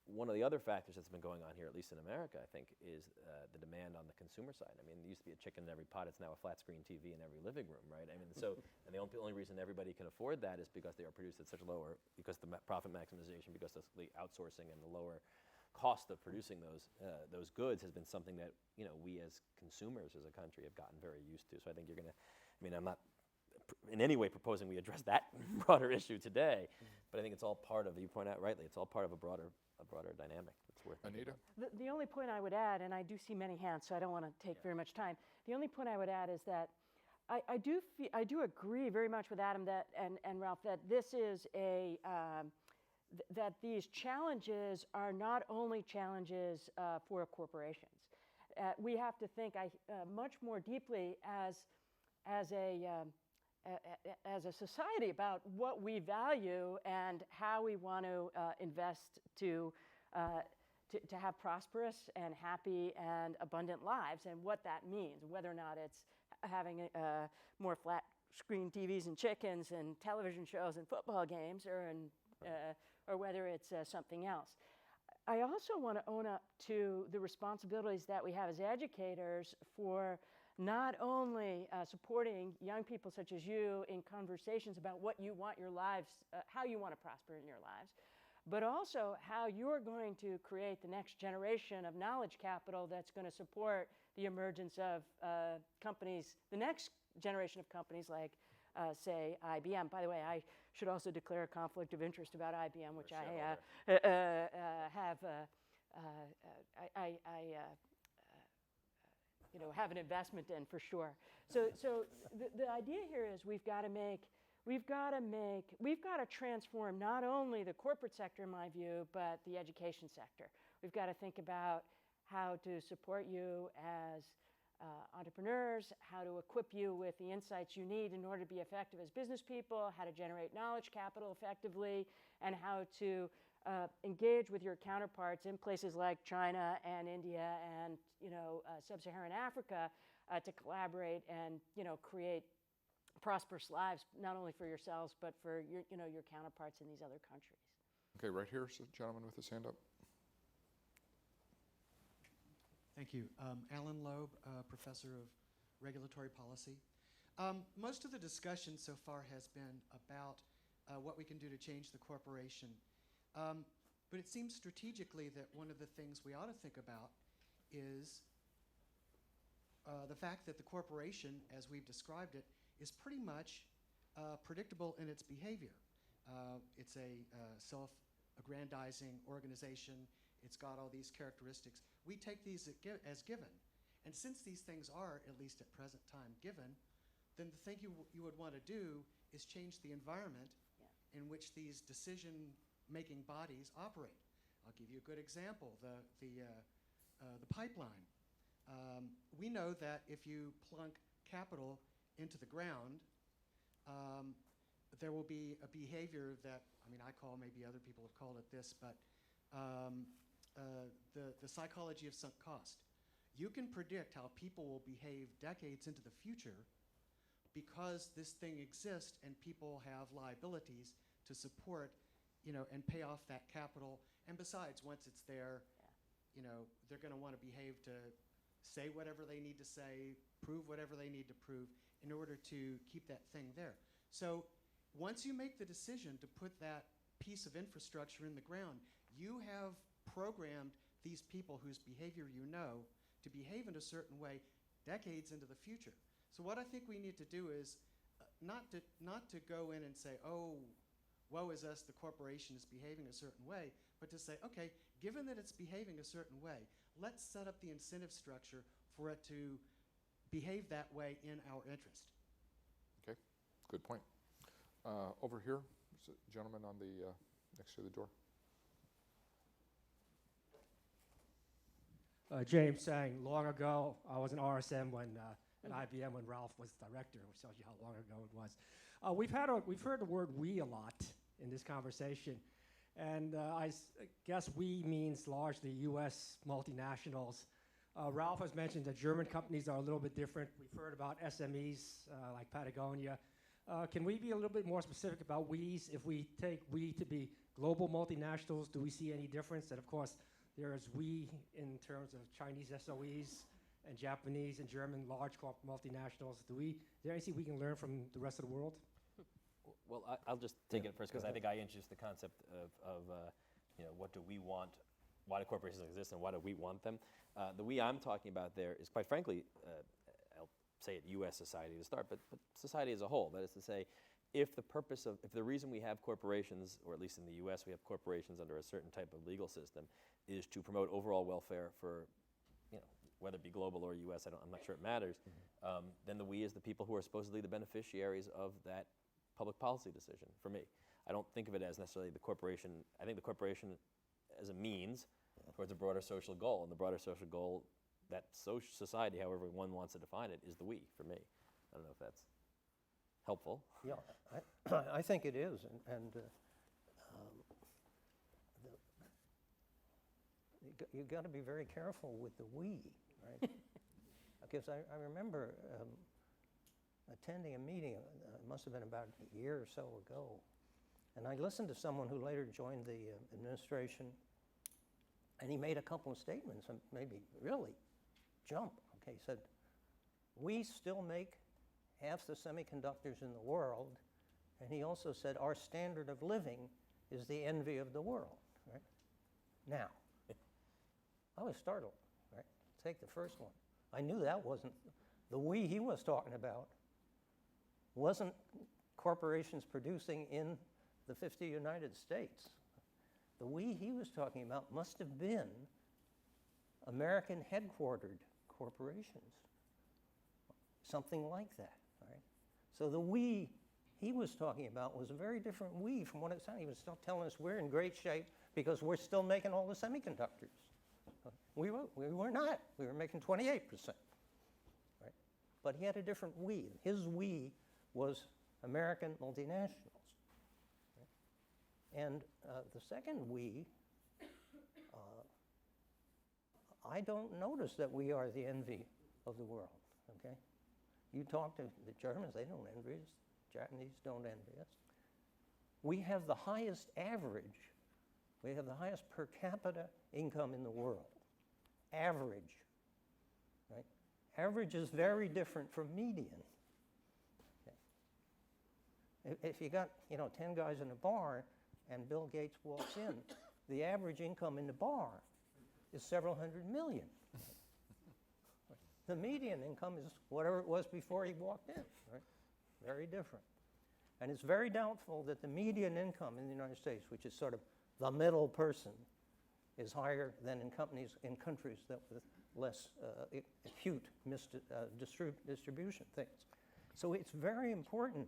one of the other factors that's been going on here, at least in America, I think, is the demand on the consumer side. I mean, there used to be a chicken in every pot. It's now a flat screen TV in every living room, right? I mean, so, and the only reason everybody can afford that is because they are produced at such lower, because the profit maximization, because of the outsourcing and the lower cost of producing those goods has been something that, we as consumers as a country have gotten very used to. So I think you're going to, I'm not in any way proposing we address that broader issue today, but I think it's all part of, you point out rightly, it's all part of a broader dynamic that's worth Anita? The only point I would add, and I do see many hands, so I don't want to take very much time. The only point I would add is that I do agree very much with Adam and Ralph that this is that these challenges are not only challenges for corporations. We have to think much more deeply as a society about what we value and how we want to invest to have prosperous and happy and abundant lives, and what that means, whether or not it's having more flat screen TVs and chickens and television shows and football games, or whether it's something else. I also want to own up to the responsibilities that we have as educators for not only supporting young people such as you in conversations about what you want your lives, how you want to prosper in your lives, but also how you're going to create the next generation of knowledge capital that's going to support the emergence of companies, the next generation of companies like, say, IBM. By the way, I should also declare a conflict of interest about IBM, which have an investment in for sure. So the idea here is we've got to transform not only the corporate sector, in my view, but the education sector. We've got to think about how to support you as entrepreneurs, how to equip you with the insights you need in order to be effective as business people, how to generate knowledge capital effectively, and how to engage with your counterparts in places like China and India and sub-Saharan Africa to collaborate and create prosperous lives, not only for yourselves but for your counterparts in these other countries. Okay, right here, so gentleman with his hand up. Thank you. Alan Loeb, Professor of Regulatory Policy. Most of the discussion so far has been about what we can do to change the corporation. But it seems strategically that one of the things we ought to think about is the fact that the corporation, as we've described it, is pretty much predictable in its behavior. It's a self-aggrandizing organization. It's got all these characteristics. We take these as given. And since these things are, at least at present time, given, then the thing you would want to do is change the environment in which these decision-making bodies operate. I'll give you a good example, the pipeline. We know that if you plunk capital into the ground, there will be a behavior that, I call, maybe other people have called it this, but the psychology of sunk cost. You can predict how people will behave decades into the future because this thing exists and people have liabilities to support, and pay off that capital. And besides, once it's there, they're going to want to behave to say whatever they need to say, prove whatever they need to prove in order to keep that thing there. So once you make the decision to put that piece of infrastructure in the ground, you have programmed these people whose behavior you know to behave in a certain way decades into the future. So what I think we need to do is not to go in and say, oh, woe is us, the corporation is behaving a certain way, but to say, okay, given that it's behaving a certain way, let's set up the incentive structure for it to behave that way in our interest. Okay, good point. Over here, there's a gentleman on the next to the door. James saying, long ago, I was an RSM at IBM when Ralph was director, which tells you how long ago it was. We've heard the word we a lot in this conversation, and I guess we means largely U.S. multinationals. Ralph has mentioned that German companies are a little bit different. We've heard about SMEs like Patagonia. Can we be a little bit more specific about we's? If we take we to be global multinationals, do we see any difference? And of course, there is we in terms of Chinese SOEs and Japanese and German large multinationals. Is there anything we can learn from the rest of the world? Well, I'll just take it first because I think I introduced the concept of what do we want, why do corporations exist, and why do we want them? The we I'm talking about there is, quite frankly, I'll say it U.S. society to start, but society as a whole. That is to say, if the reason we have corporations, or at least in the U.S. we have corporations under a certain type of legal system, is to promote overall welfare for, whether it be global or U.S., I'm not sure it matters, then the we is the people who are supposedly the beneficiaries of that public policy decision, for me. I don't think of it as necessarily the corporation. I think the corporation as a means towards a broader social goal, and the broader social goal, that society, however one wants to define it, is the we, for me. I don't know if that's helpful. Yeah, I think it is, you got to be very careful with the we, right? Because I remember attending a meeting, it must have been about a year or so ago, and I listened to someone who later joined the administration, and he made a couple of statements and made me really jump. Okay, he said, we still make half the semiconductors in the world, and he also said our standard of living is the envy of the world, right? Now, I was startled, right? Take the first one. I knew that wasn't, the we he was talking about wasn't corporations producing in the 50 United States. The we he was talking about must have been American headquartered corporations, something like that, right? So the we he was talking about was a very different we from what it sounded. He was still telling us we're in great shape because we're still making all the semiconductors. We were not. We were making 28%, right? But he had a different we. His we was American multinationals. Right? And the second we, I don't notice that we are the envy of the world, okay? You talk to the Germans, they don't envy us. Japanese don't envy us. We have the highest average, we have the highest per capita income in the world. Average, right? Average is very different from median. Okay. If you got, 10 guys in a bar and Bill Gates walks in, the average income in the bar is several hundred million. The median income is whatever it was before he walked in, right? Very different. And it's very doubtful that the median income in the United States, which is sort of the middle person, is higher than in countries that with less acute distribution things. So it's very important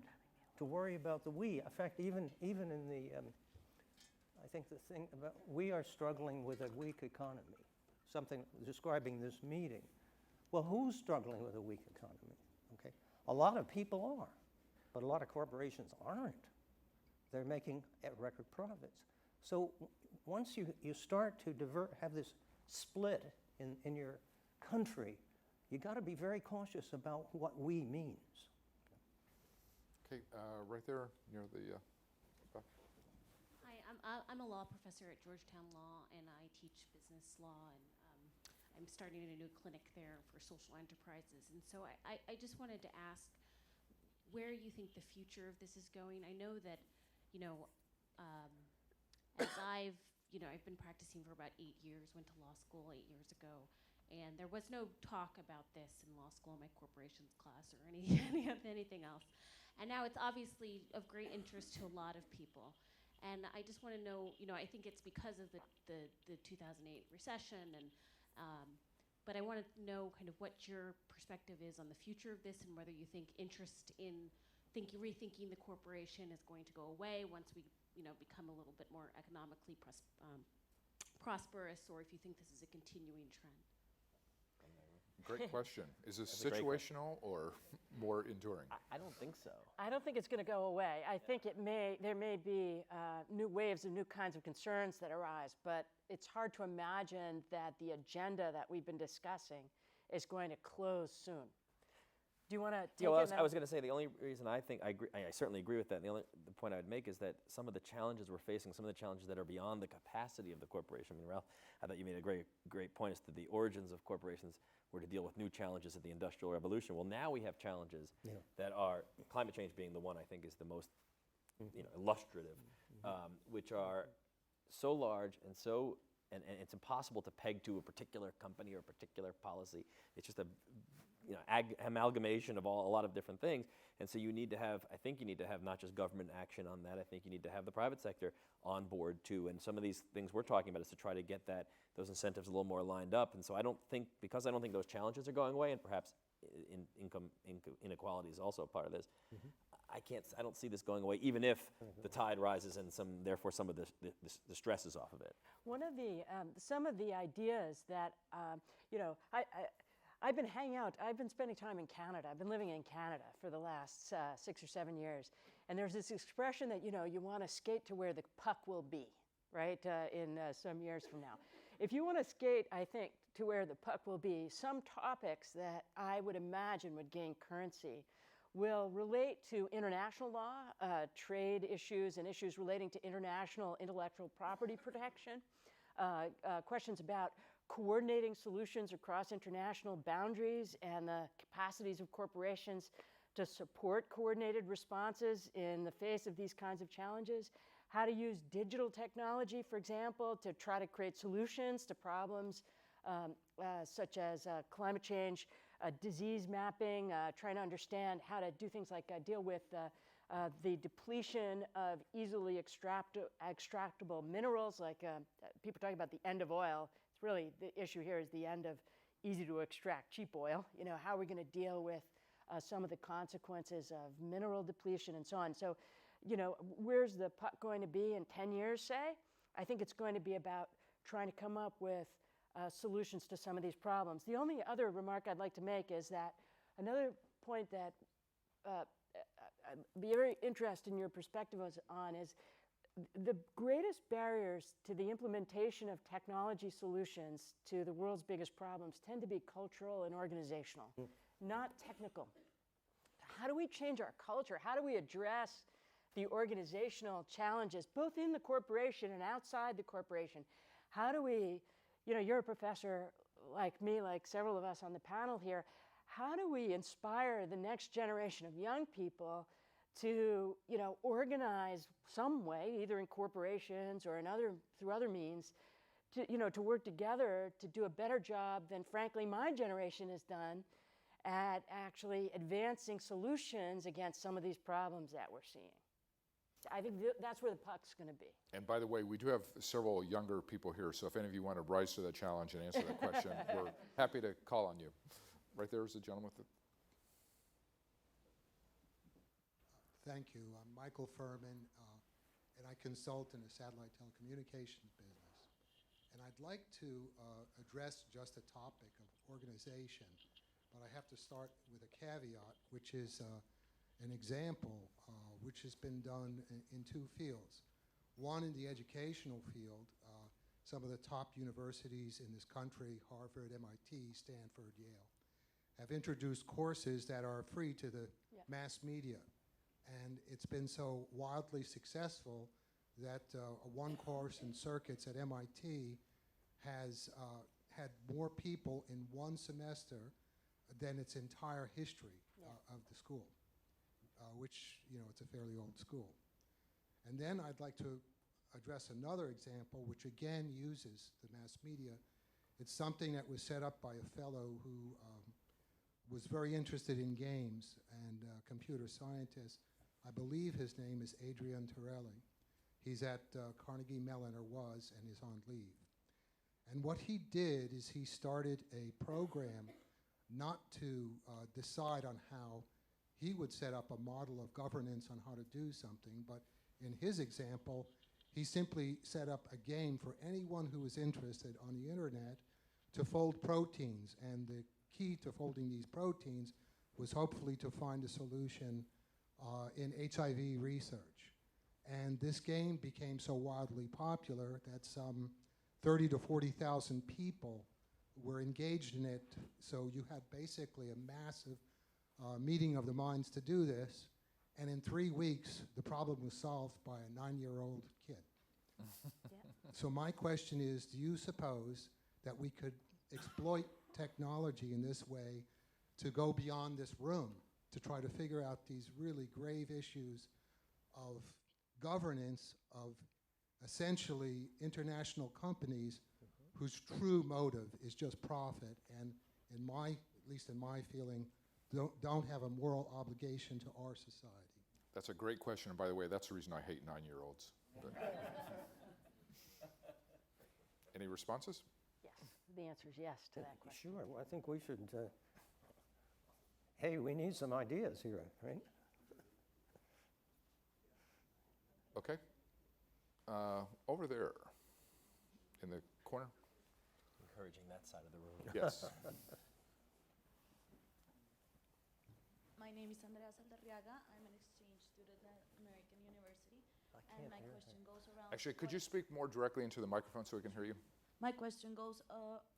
to worry about the we. In fact, even in the, I think the thing about, we are struggling with a weak economy, something describing this meeting. Well, who's struggling with a weak economy? Okay, a lot of people are, but a lot of corporations aren't. They're making record profits. So once you start to have this split in your country, you got to be very cautious about what we means. Okay, right there near the back. Hi, I'm a law professor at Georgetown Law, and I teach business law, and I I'm starting a new clinic there for social enterprises. And so I just wanted to ask where you think the future of this is going. I know that, as I've been practicing for about 8 years, went to law school 8 years ago, and there was no talk about this in law school in my corporations class or anything else. And now it's obviously of great interest to a lot of people. And I just want to know, I think it's because of the 2008 recession, but I want to know kind of what your perspective is on the future of this and whether you think interest in rethinking the corporation is going to go away once we become a little bit more economically prosperous, or if you think this is a continuing trend. Great question. Is this That's a great question. situational or more enduring? I don't think so. I don't think it's going to go away. I think there may be new waves of new kinds of concerns that arise, but it's hard to imagine that the agenda that we've been discussing is going to close soon. Do you want to take it? I was going to say the only reason I think I certainly agree with that. The point I would make is that some of the challenges we're facing, some of the challenges that are beyond the capacity of the corporation. I mean, Ralph, I thought you made a great point as to the origins of corporations were to deal with new challenges of the Industrial Revolution. Well, now we have challenges that are climate change being the one I think is the most illustrative, which are so large and so and it's impossible to peg to a particular company or a particular policy. It's just a amalgamation of a lot of different things. And so you need to have, I think you need to have not just government action on that, I think you need to have the private sector on board too. And some of these things we're talking about is to try to get those incentives a little more lined up. And so I don't think those challenges are going away, and perhaps income inequality is also part of this, I don't see this going away, even if the tide rises and therefore some of the stress is off of it. One of the some of the ideas that I've been spending time in Canada. I've been living in Canada for the last 6 or 7 years, and there's this expression that you want to skate to where the puck will be, right? In some years from now, if you want to skate, I think, to where the puck will be, some topics that I would imagine would gain currency will relate to international law, trade issues, and issues relating to international intellectual property protection, questions about coordinating solutions across international boundaries and the capacities of corporations to support coordinated responses in the face of these kinds of challenges, how to use digital technology, for example, to try to create solutions to problems such as climate change, disease mapping, trying to understand how to do things like deal with the depletion of easily extractable minerals, like people talk about the end of oil. It's really, the issue here is the end of easy to extract cheap oil. How are we going to deal with some of the consequences of mineral depletion and so on. So, where's the puck going to be in 10 years, say? I think it's going to be about trying to come up with solutions to some of these problems. The only other remark I'd like to make is that another point that I'd be very interested in your perspective on is the greatest barriers to the implementation of technology solutions to the world's biggest problems tend to be cultural and organizational, not technical. How do we change our culture? How do we address the organizational challenges, both in the corporation and outside the corporation? How do we, you're a professor like me, like several of us on the panel here, how do we inspire the next generation of young people to, organize some way, either in corporations or through other means, to work together to do a better job than, frankly, my generation has done at actually advancing solutions against some of these problems that we're seeing. I think that's where the puck's going to be. And by the way, we do have several younger people here, so if any of you want to rise to the challenge and answer that question, we're happy to call on you. Right there is the gentleman with the... Thank you. I'm Michael Furman, and I consult in the satellite telecommunications business. And I'd like to address just the topic of organization, but I have to start with a caveat, which is an example which has been done in two fields. One, in the educational field, some of the top universities in this country, Harvard, MIT, Stanford, Yale, have introduced courses that are free to the mass media. And it's been so wildly successful that one course in circuits at MIT has had more people in one semester than its entire history of the school, which, it's a fairly old school. And then I'd like to address another example, which again uses the mass media. It's something that was set up by a fellow who was very interested in games and computer scientist. I believe his name is Adrian Torelli. He's at Carnegie Mellon, or was, and is on leave. And what he did is he started a program not to decide on how he would set up a model of governance on how to do something, but in his example, he simply set up a game for anyone who was interested on the internet to fold proteins. And the key to folding these proteins was hopefully to find a solution in HIV research. And this game became so wildly popular that some 30 to 40,000 people were engaged in it. So you had basically a massive meeting of the minds to do this. And in 3 weeks, the problem was solved by a 9-year-old kid. So my question is, do you suppose that we could exploit technology in this way to go beyond this room, to try to figure out these really grave issues of governance of essentially international companies whose true motive is just profit, and at least in my feeling, don't have a moral obligation to our society? That's a great question, and by the way, that's the reason I hate 9-year-olds. Any responses? Yes, the answer is yes to that question. Sure. Well, I think we should, hey, we need some ideas here, right? Okay. Over there in the corner. Encouraging that side of the room. Yes. My name is Andrea Saldarriaga. I'm an exchange student at American University. And my question goes around... Actually, could you speak more directly into the microphone so we can hear you? My question goes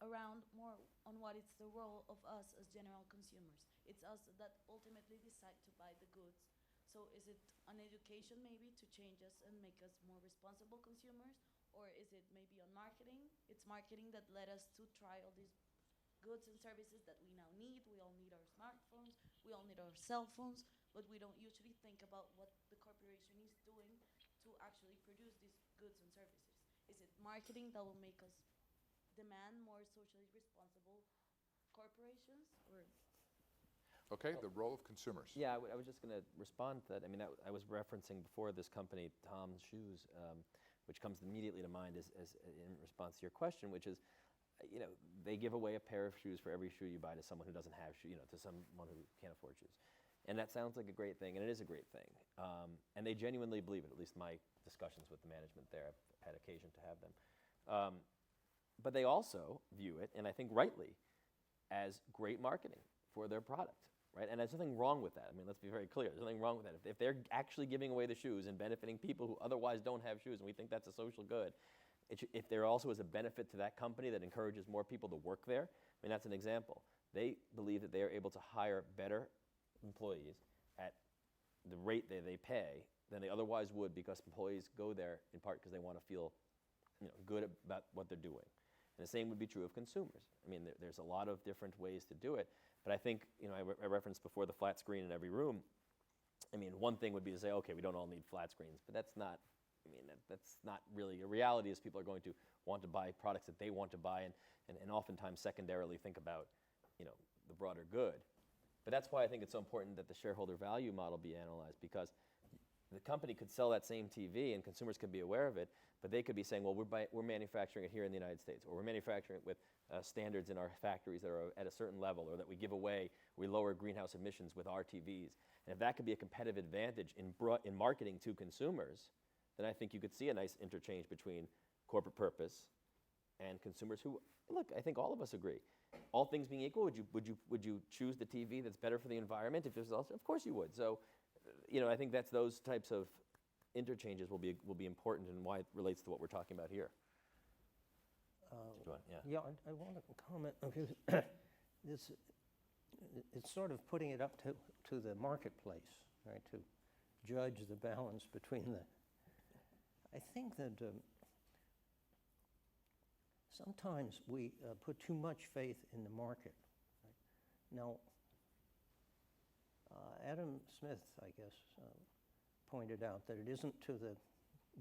around more on what is the role of us as general consumers. It's us that ultimately decide to buy the goods. So is it an education maybe to change us and make us more responsible consumers? Or is it maybe on marketing? It's marketing that led us to try all these goods and services that we now need. We all need our smartphones, we all need our cell phones, but we don't usually think about what the corporation is doing to actually produce these goods and services. Is it marketing that will make us demand more socially responsible corporations? Or Okay, the role of consumers. Yeah, I was just going to respond to that. I mean, I was referencing before this company, Tom's Shoes, which comes immediately to mind as in response to your question, which is, they give away a pair of shoes for every shoe you buy to someone who doesn't have shoes, to someone who can't afford shoes. And that sounds like a great thing, and it is a great thing. And they genuinely believe it, at least my discussions with the management there, I've had occasion to have them. But they also view it, and I think rightly, as great marketing for their product. Right? And there's nothing wrong with that. I mean, let's be very clear. There's nothing wrong with that. If they're actually giving away the shoes and benefiting people who otherwise don't have shoes, and we think that's a social good, if there also is a benefit to that company that encourages more people to work there, I mean, that's an example. They believe that they are able to hire better employees at the rate that they pay than they otherwise would, because employees go there in part because they want to feel good about what they're doing. And the same would be true of consumers. I mean, there's a lot of different ways to do it. But I think, I referenced before the flat screen in every room. I mean, one thing would be to say, okay, we don't all need flat screens, but that's not, that's not really, a reality is people are going to want to buy products that they want to buy, and oftentimes secondarily think about, the broader good. But that's why I think it's so important that the shareholder value model be analyzed, because the company could sell that same TV and consumers could be aware of it, but they could be saying, well, we're manufacturing it here in the United States, or we're manufacturing it with standards in our factories that are at a certain level, or that we give away, we lower greenhouse emissions with our TVs. And if that could be a competitive advantage in marketing to consumers, then I think you could see a nice interchange between corporate purpose and consumers who, look, I think all of us agree. All things being equal, would you choose the TV that's better for the environment? If there's also, of course you would. So, I think that's those types of interchanges will be important, and why it relates to what we're talking about here. Yeah, I want to comment. It's sort of putting it up to the marketplace, right? To judge the balance between the. I think that sometimes we put too much faith in the market. Right? Now, Adam Smith, I guess, pointed out that it isn't to the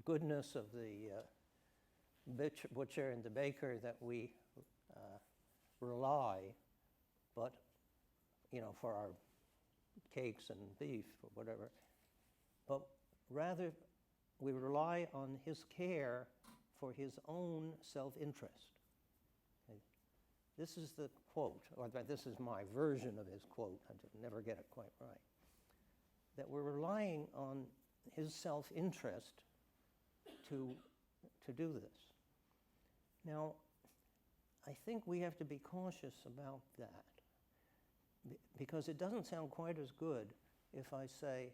goodness of the butcher and the baker that we rely, but, for our cakes and beef or whatever, but rather we rely on his care for his own self-interest. Okay? This is the quote, or this is my version of his quote. I never get it quite right. That we're relying on his self-interest to do this. Now, I think we have to be cautious about that, because it doesn't sound quite as good if I say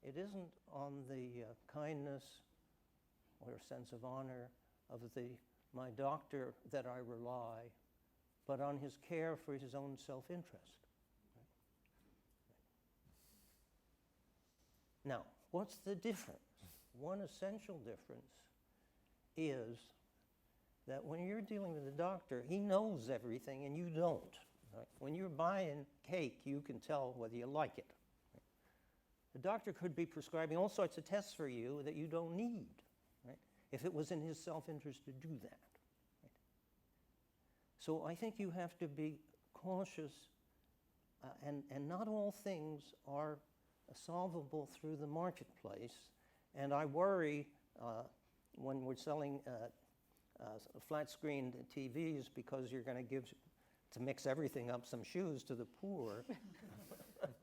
it isn't on the kindness or sense of honor of my doctor that I rely, but on his care for his own self-interest. Now, what's the difference? One essential difference is that when you're dealing with a doctor, he knows everything and you don't. Right? When you're buying cake, you can tell whether you like it. Right? The doctor could be prescribing all sorts of tests for you that you don't need, right? If it was in his self-interest to do that. Right? So I think you have to be cautious, and not all things are solvable through the marketplace. And I worry when we're selling flat-screen TVs because you're going to give, to mix everything up, some shoes to the poor.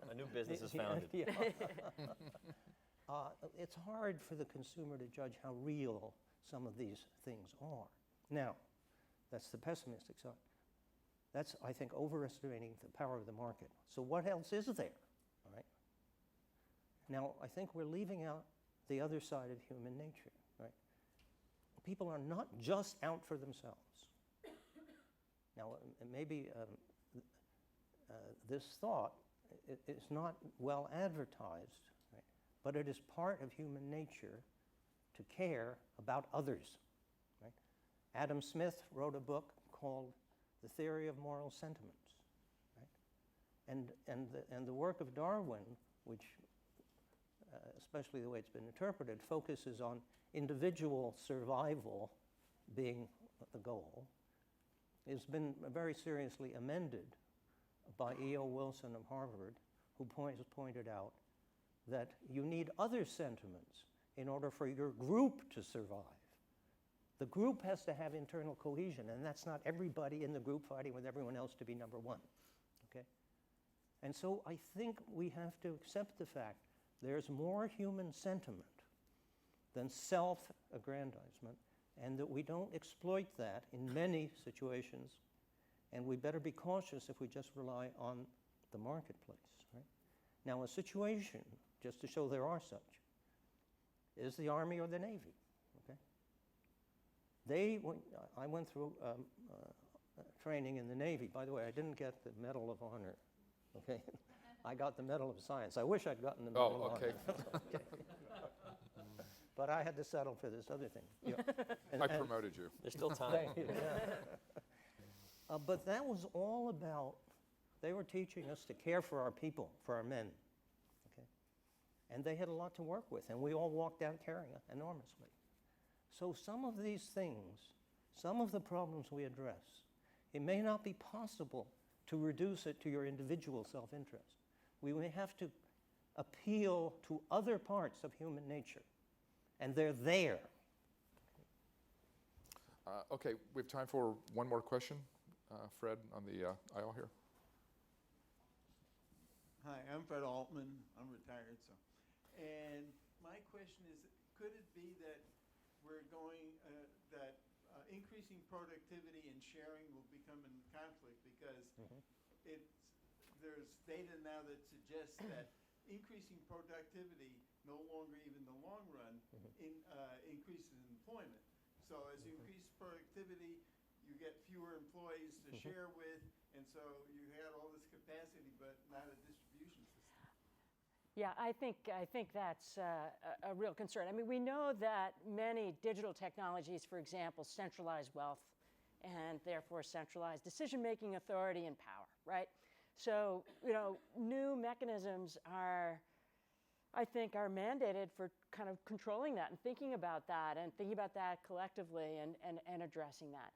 A new business is founded. Yeah. It's hard for the consumer to judge how real some of these things are. Now, that's the pessimistic side. That's, I think, overestimating the power of the market. So what else is there? All right? Now, I think we're leaving out the other side of human nature. Right? People are not just out for themselves. Now, maybe this thought is not well advertised, right? But it is part of human nature to care about others. Right? Adam Smith wrote a book called The Theory of Moral Sentiments. Right? And the work of Darwin, which especially the way it's been interpreted, focuses on individual survival being the goal, has been very seriously amended by E.O. Wilson of Harvard, who has pointed out that you need other sentiments in order for your group to survive. The group has to have internal cohesion, and that's not everybody in the group fighting with everyone else to be number one. Okay? And so I think we have to accept the fact there's more human sentiment than self-aggrandizement, and that we don't exploit that in many situations, and we better be cautious if we just rely on the marketplace. Right? Now, a situation, just to show there are such, is the Army or the Navy. Okay? I went through training in the Navy. By the way, I didn't get the Medal of Honor. Okay? I got the Medal of Science. I wish I'd gotten the Medal of Honor. Okay. But I had to settle for this other thing. Yeah. I promoted you. There's still time. Thank you. Yeah. But that was all about, they were teaching us to care for our people, for our men. Okay? And they had a lot to work with, and we all walked out caring enormously. So some of these things, some of the problems we address, it may not be possible to reduce it to your individual self-interest. We may have to appeal to other parts of human nature, and they're there. Okay, we have time for one more question. Fred on the aisle here. Hi, I'm Fred Altman. I'm retired, so. And my question is, could it be that we're going, that increasing productivity and sharing will become in conflict because there's data now that suggests that increasing productivity no longer, even in the long run, increases employment. So as you increase productivity, you get fewer employees to share with, and so you had all this capacity, but not a distribution system. Yeah, I think that's a real concern. I mean, we know that many digital technologies, for example, centralize wealth and therefore centralized decision-making authority and power, right? So, you know, new mechanisms are, I think, are mandated for kind of controlling that and thinking about that collectively and addressing that.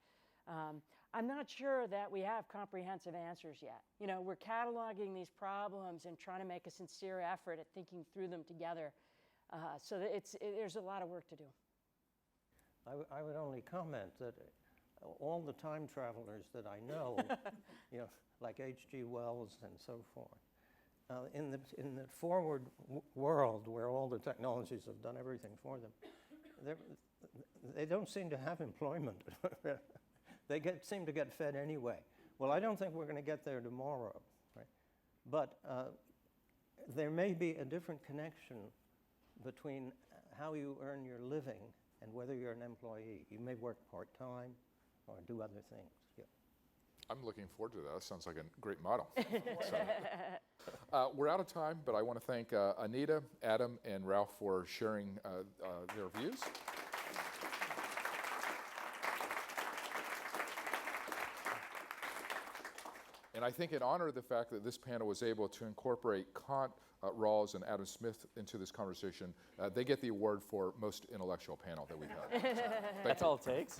I'm not sure that we have comprehensive answers yet. You know, we're cataloging these problems and trying to make a sincere effort at thinking through them together. So that there's a lot of work to do. I would only comment that all the time travelers that I know, you know, like H.G. Wells and so forth, in the forward world where all the technologies have done everything for them, they don't seem to have employment. They seem to get fed anyway. Well, I don't think we're going to get there tomorrow, right? But there may be a different connection between how you earn your living and whether you're an employee. You may work part-time or do other things. Yeah. I'm looking forward to that. That sounds like a great model. We're out of time, but I want to thank Anita, Adam, and Ralph for sharing their views. And I think in honor of the fact that this panel was able to incorporate Kant, Rawls, and Adam Smith into this conversation, they get the award for most intellectual panel that we've had. That's all it takes.